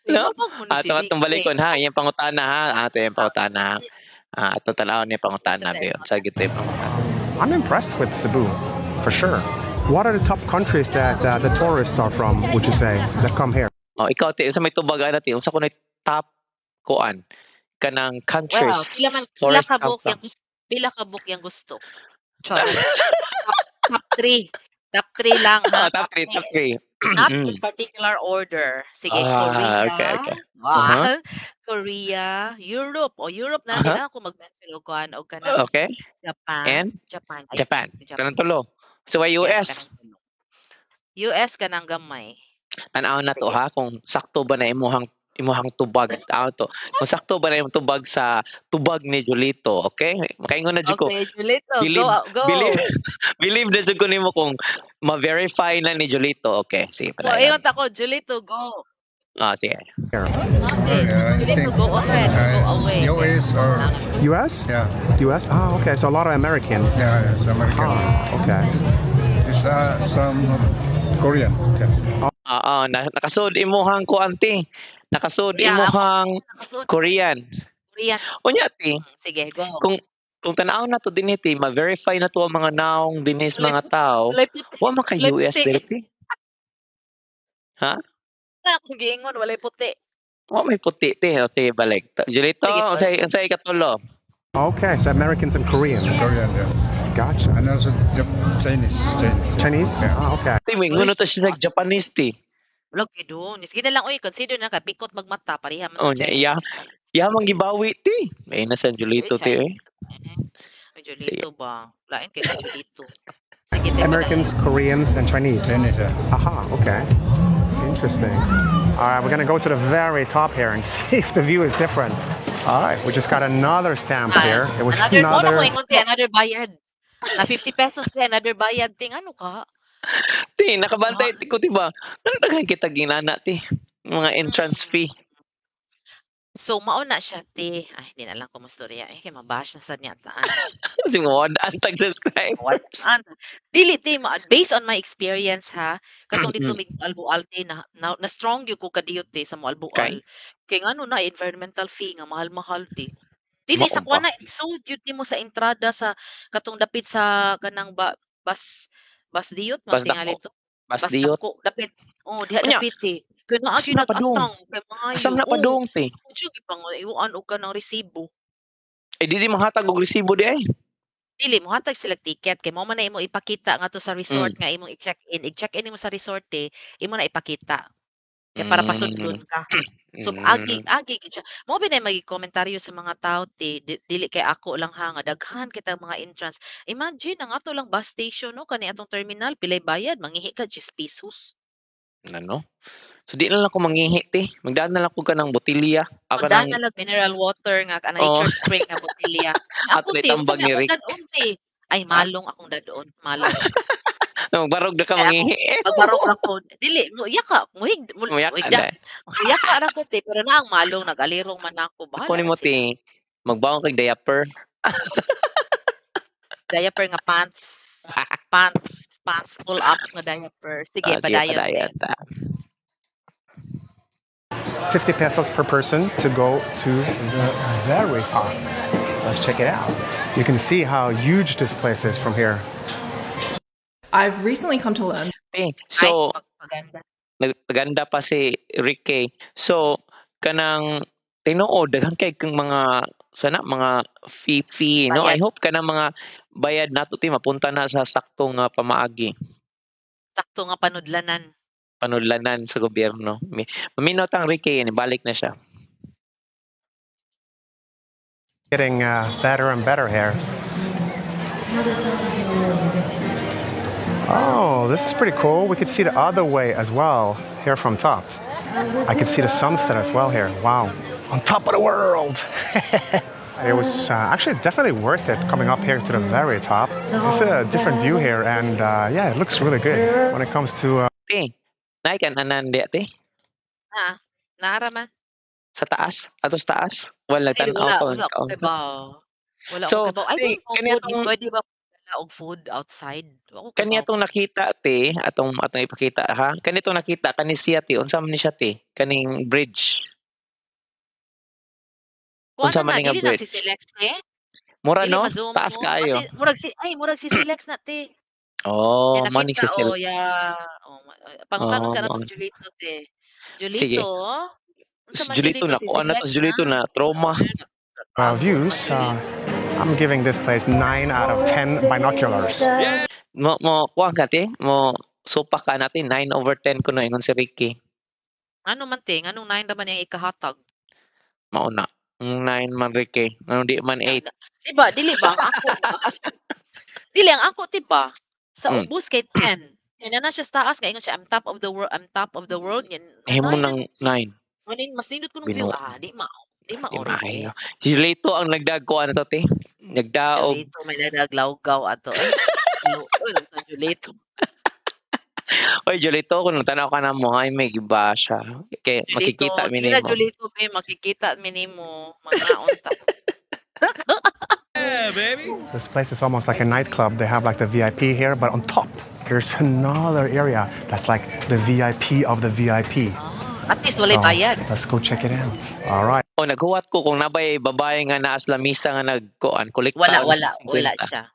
S1: No? Atong balikon ha, yung pangutana ha. Ato yung pangutana ha. Ato talawon yung pangutana biyon. Sa gito yung pangutana.
S5: I'm impressed with Cebu, for sure. What are the top countries that the tourists are from, would you say, that come here?
S1: Ikaw ti, sa may tubagan natin, unsa ko na top kuan kanang countries.
S3: Pila ka book yang gusto. Top 3. Top 3 lang ha.
S1: Top 3.
S3: Not in particular order. Sige, Korea.
S1: Okay.
S3: Korea, Europe. Europe na din ako mag-mention o kuan o kanang.
S1: Okay. Japan. Kanang tulo. So US.
S3: US kanang gamay.
S1: Tanaw na to ha kung sakto ba na imuhang tubag to. Kung sakto ba na yung tubag sa tubag ni Julito, okay? Makaingon na jud ko.
S3: Okay, Julito, go.
S1: Believe na jud ko nimo kung ma-verify na ni Julito. Okay, sige.
S3: Ingon ta ko, Julito, go.
S1: Sige.
S3: Julito, go ahead. Go away.
S5: US?
S9: Yeah.
S5: US? Okay. So a lot of Americans.
S9: Yeah, it's American.
S5: Okay.
S9: It's some Korean. Okay.
S1: Nakasud imuhang kuanti. Nakasud imuhang Korean. Unya ti.
S3: Sige, go.
S1: Kung tanaw na to diniti, ma-verify na to ang mga naong dinis mga tao. Wa man ka US dirti. Ha?
S3: Kung giingon walay puti.
S1: Wa may puti ti. Okay, balik. Julito, unsay ikatulo?
S5: Okay, so Americans and Koreans.
S9: Korean, yes.
S5: Gotcha.
S9: And also
S5: Chinese?
S9: Yeah.
S5: Okay.
S1: Ngono to siya sa Japanese ti.
S3: Wala doon. Sige na lang, consider na ka, pikot magmata, pariha man.
S1: Iya mang gibawi ti. May nasan Julito ti eh.
S3: Julito ba? Lain kay Julito.
S5: Americans, Koreans, and Chinese.
S9: Chinese, yeah.
S5: Aha, okay. Interesting. All right, we're going to go to the very top here and see if the view is different. All right, we just got another stamp here. It was another
S3: bayad. Na 50 pesos another bayad ting ano ka?
S1: Ti, nakabantay ko, diba? Nandaghan kita ginana, ti. Mga entrance fee.
S3: So mao na siya te. Ay, di na lang ko mustorya. Ay, kay mabash na sad niya taan.
S1: Kasi mo antag subscribers.
S3: Dili te, based on my experience ha. Katong dito mig albual te na strong gyud ko kadiyot te sa mo albual. Kay ngano na environmental fee nga mahal-mahal te. Dili sa kuha na isud yun mo sa entrada sa katong dapit sa kanang bus diyot man tingali to.
S1: Bus diyot.
S3: Dapit. Oh, diha dapit te. Kaya na agi nag-atang kay mga
S1: Asam na padung te.
S3: Kung ipang iwan o ka ng resibo.
S1: Eh dili manghatag og resibo di ay.
S3: Dili mo hatag sila ticket kay mo man na imo ipakita nga to sa resort nga imong i-check-in. I-check-in mo sa resort imo na ipakita. Kaya para pasudlon ka. So agi gid siya. Mo binay magi-komentaryo sa mga tao te dili kay ako lang ha nga daghan kita mga entrance. Imagine ang ato lang bus station no kani atong terminal pilay bayad mangihi ka 10 pesos.
S1: Ano? So di na lang ko manghihi te. Magdaan na lang ko kanang botilya.
S3: Magdaan na lang mineral water nga kanang nature spring nga botilya. Ako te,
S1: tambag ni Rick.
S3: Ay malong akong dadoon, malong.
S1: Magbarog na ka manghihi.
S3: Magbarog ra ko. Dili, yaka, yaka ra ko te, pero na ang malong nagalirong man ako.
S1: Ako ni mo te, magbaon kay diaper.
S3: Diaper nga pants pull up nga diaper. Sige, padayon.
S5: 50 pesos per person to go to the very top. Let's check it out. You can see how huge this place is from here.
S8: I've recently come to learn.
S1: So, nagpaganda pa si Ricky. So, kanang tinuod daghan kay kang mga mga fee no. I hope kanang mga bayad nato ti mapunta na sa saktong pamaagi.
S3: Sakto nga panudlanan
S1: sa gobyerno. Maminot ang Ricky ni balik na siya.
S5: Getting better and better here. Oh, this is pretty cool. We could see the other way as well here from top. I could see the sunset as well here. Wow. On top of the world. It was actually definitely worth it coming up here to the very top. It's a different view here and yeah, it looks really good when it comes to...
S1: Naay kan anan di ate?
S3: Naara man.
S1: Sa taas? Ato sa taas? Wala tan-aw ko.
S3: Wala so, ay, pwede ba og food outside?
S1: Kaniyatong nakita te, atong ipakita ha. Kanitong nakita kani siya te, unsa man ni siya te? Kaning bridge.
S3: Unsa man nga bridge? Si Silex te?
S1: Mura no? Taas kaayo.
S3: Murag si Silex na te.
S1: Oh, money si Silex.
S3: Pangutanong ka na to Julito te. Julito?
S1: Julito na ko ana to Julito na trauma.
S5: Views, I'm giving this place 9 out of 10 binoculars.
S1: Mo kuha ka te, mo supak ka natin 9 over 10 kuno ingon si Ricky.
S3: Ano man te, anong 9 naman yung ikahatag?
S1: Mauna. 9 man Ricky, ano di man 8.
S3: Diba, dili ba ang ako? Dili ang ako tiba. Sa ubos kay 10. Yan na siya sa taas kay ingon siya I'm top of the world. Yan.
S1: Mo nang 9.
S3: Mas nindot ko ng view. Di ma-ori.
S1: Si Julito ang nagdagkuan to te. Nagdaog.
S3: Julito may nagdaglawgaw ato. Julito.
S1: Oy, Julito, kung tanaw ka na mo, ay may giba siya. Kaya makikita mi nimo.
S3: Julito, makikita mi nimo. Magnaon ta.
S9: Yeah, baby.
S5: This place is almost like a nightclub. They have like the VIP here, but on top, there's another area that's like the VIP of the VIP.
S3: At least walay bayad.
S5: Let's go check it out. All right.
S1: Oh, naghuwat ko kung nabay babae nga naas lamisa nga nagkuan kolekta.
S3: Wala siya.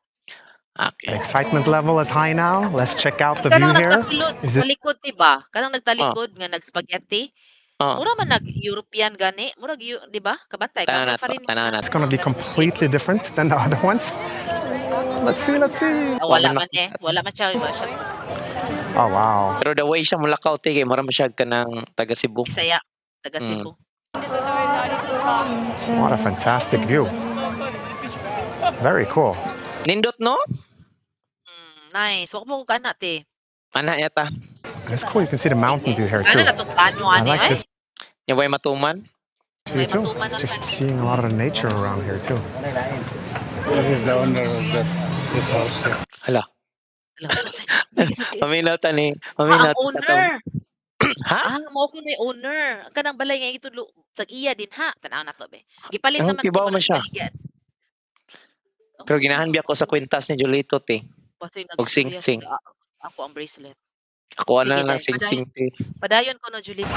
S1: Okay.
S5: The excitement level is high now. Let's check out the view here.
S3: Is it talikod diba? Kanang nagtalikod nga nagspaghetti. Mura man nag-European gani. Murag di ba? Kabantay ka pa rin.
S5: It's gonna be completely different than the other ones. Let's see.
S3: Wala man siya.
S5: Oh, wow.
S1: Pero the way siya mulakaw tigay, mura masyag ka ng taga Cebu.
S3: Bisaya, taga Cebu.
S5: What a fantastic view. Very cool.
S1: Nindot no?
S3: Nice. Wag mo ko kana te.
S1: Ana yata.
S5: That's cool. You can see the mountain view here too.
S3: Ano na tong plano ani
S5: like this.
S1: Yung way matuman?
S5: View too. Just seeing a lot of the nature around here too.
S9: This is the owner of this house.
S1: Hala. Paminaw ta ni.
S3: Ang owner.
S1: Ha?
S3: Mao ko ni owner. Kanang balay nga itudlo tag-iya din ha. Tanaw na to be. Gipalit
S1: Ang
S3: naman
S1: tibaw
S3: ko
S1: man siya.
S3: baligyan.
S1: Pero ginahanbi ako sa kwintas ni Julito, te.
S3: Kasi
S1: Og sing-sing.
S3: ako ang bracelet.
S1: Ako
S3: Sige,
S1: na ng
S3: dahil
S1: sing-sing, te.
S3: Padayon ko no Julito.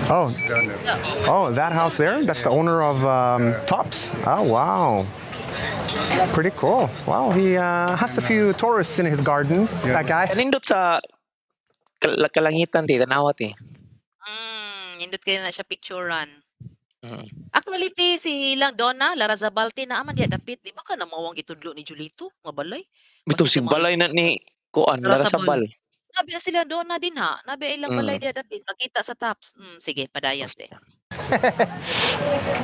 S5: Oh, that house there? That's the owner of Tops. Oh, wow. Pretty cool. Wow, he has a few tourists in his garden, that guy.
S1: Kanindot sa kalangitan, te. Tanawat, te.
S3: Nindot kayo na siya picturean. Actually, si Hilang Donna, Lara Zabalti, na aman diya dapit. Di ba ka na mawang itudlo ni Julito? Mga balay?
S1: Ito, si balay na ni Kuan, Lara Sabal.
S3: Nabi sila Donna din ha. Nabi ilang balay diya dapit. Makita sa Tops. Sige, padayon te.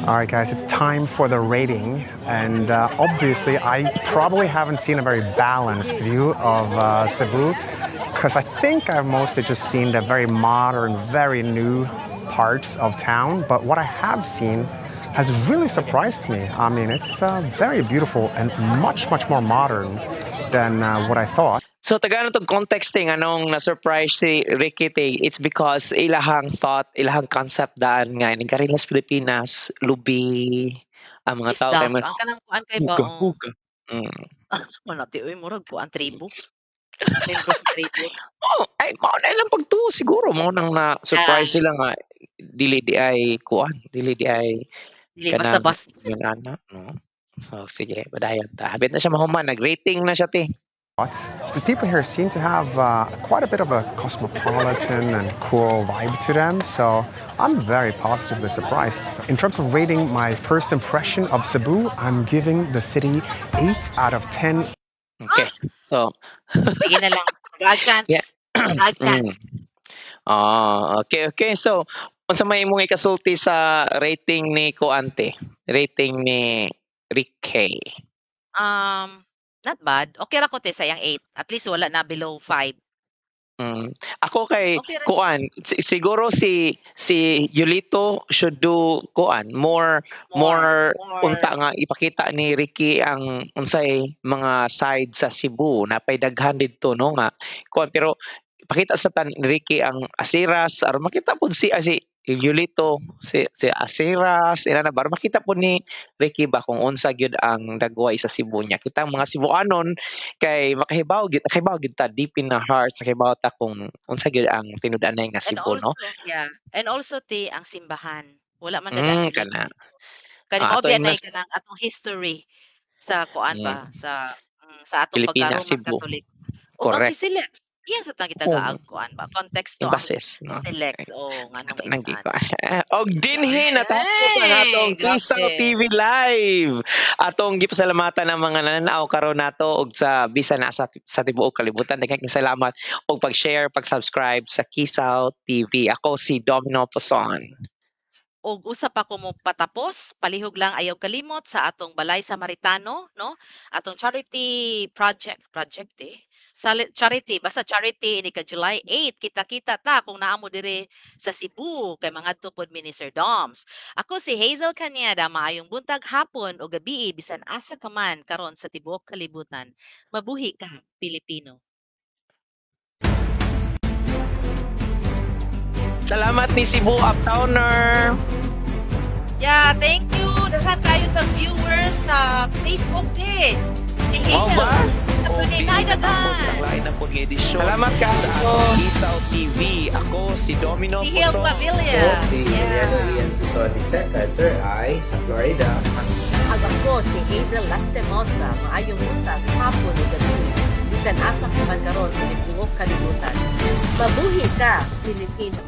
S5: All right, guys, it's time for the rating. And obviously, I probably haven't seen a very balanced view of Cebu, because I think I've mostly just seen the very modern, very new parts of town. But what I have seen has really surprised me. I mean, it's very beautiful and much, much more modern than what I thought.
S1: So, tagaan itong contexting, anong na-surprise si Ricky, te, it's because ilahang thought, ilahang concept daan nga, nagkarilas Pilipinas, lubi, ang mga tao.
S3: Ang kanang kuan kay ba?
S1: Huga.
S3: So, nati, murag kuan tribo.
S1: Ay, mauna ilang pagtuo siguro. Maunang na-surprise sila nga, dili di ay kuan, dili
S3: basta-basta.
S1: No? So, sige, badayon ta. Habit na siya mahuman, nag-rating na siya, te.
S5: The people here seem to have quite a bit of a cosmopolitan and cool vibe to them, so I'm very positively surprised. In terms of rating my first impression of Cebu, I'm giving the city 8 out of 10.
S1: Okay, so...
S3: Sige na lang. God chance.
S1: Okay. So, unsa may imong ikasulti sa rating ni Kuante? Rating ni Ricky?
S3: Not bad. Okay ra ko te sayang 8. At least wala na below 5.
S1: Ako kay Kuan, siguro si Julito should do Kuan more unta nga ipakita ni Ricky ang unsay mga side sa Cebu na pay daghan didto no nga Kuan, pero ipakita sa tan ni Ricky ang Asiras aron makita pud si Julito si Asiras ina na bar makita po ni Ricky ba kung unsa gyud ang dagway sa Cebu niya. Kita mga Cebuanon kay makahibaw gyud ta deep in the heart makahibaw ta kung unsa gyud ang tinud-anay nga Cebu, no?
S3: Yeah. And also ang simbahan. Wala man
S1: kana.
S3: Kani mo biya kanang atong history sa kuan ba sa atong pagkaroon ng Katolik.
S1: Correct.
S3: Yes, sa kita gaagkuan ba konteksto
S1: basis no
S3: select nganong
S1: og dinhi natapos na natong Kisaw TV live atong gipasalamatan ng mga nananaw karon nato og sa bisan na sa tibuok kalibutan. Daghang salamat og pag-share, pag-subscribe sa Kisaw TV. Ako si Domino Poson.
S3: Og usa pa ko mo patapos, palihog lang ayaw kalimot sa atong Balay Samaritano, no? Atong charity project charity, basta charity ni ka July 8, kita-kita ta kung naamo dire sa Cebu kay mga tupod ni Sir Doms. Ako si Hazel Cañada, maayong buntag hapon o gabi bisan asa ka man karon sa tibuok kalibutan. Mabuhi ka, Pilipino.
S1: Salamat ni Cebu Uptowner.
S3: Yeah, thank you. Daghan kayo tag viewers sa Facebook din. Si Hazel.
S1: Salamat ka sa Kisaw TV. Ako si Domino
S3: Poson. Si Hiel Pavilla.
S2: Si Emiliano Ian Susod II, Sir I, sa Florida.
S3: Ako si Hazel Lastemosa. Maayong buntag hapon o gabi. Bisan asa ka man karon sa tibuok kalibutan. Mabuhi ka, Pilipino.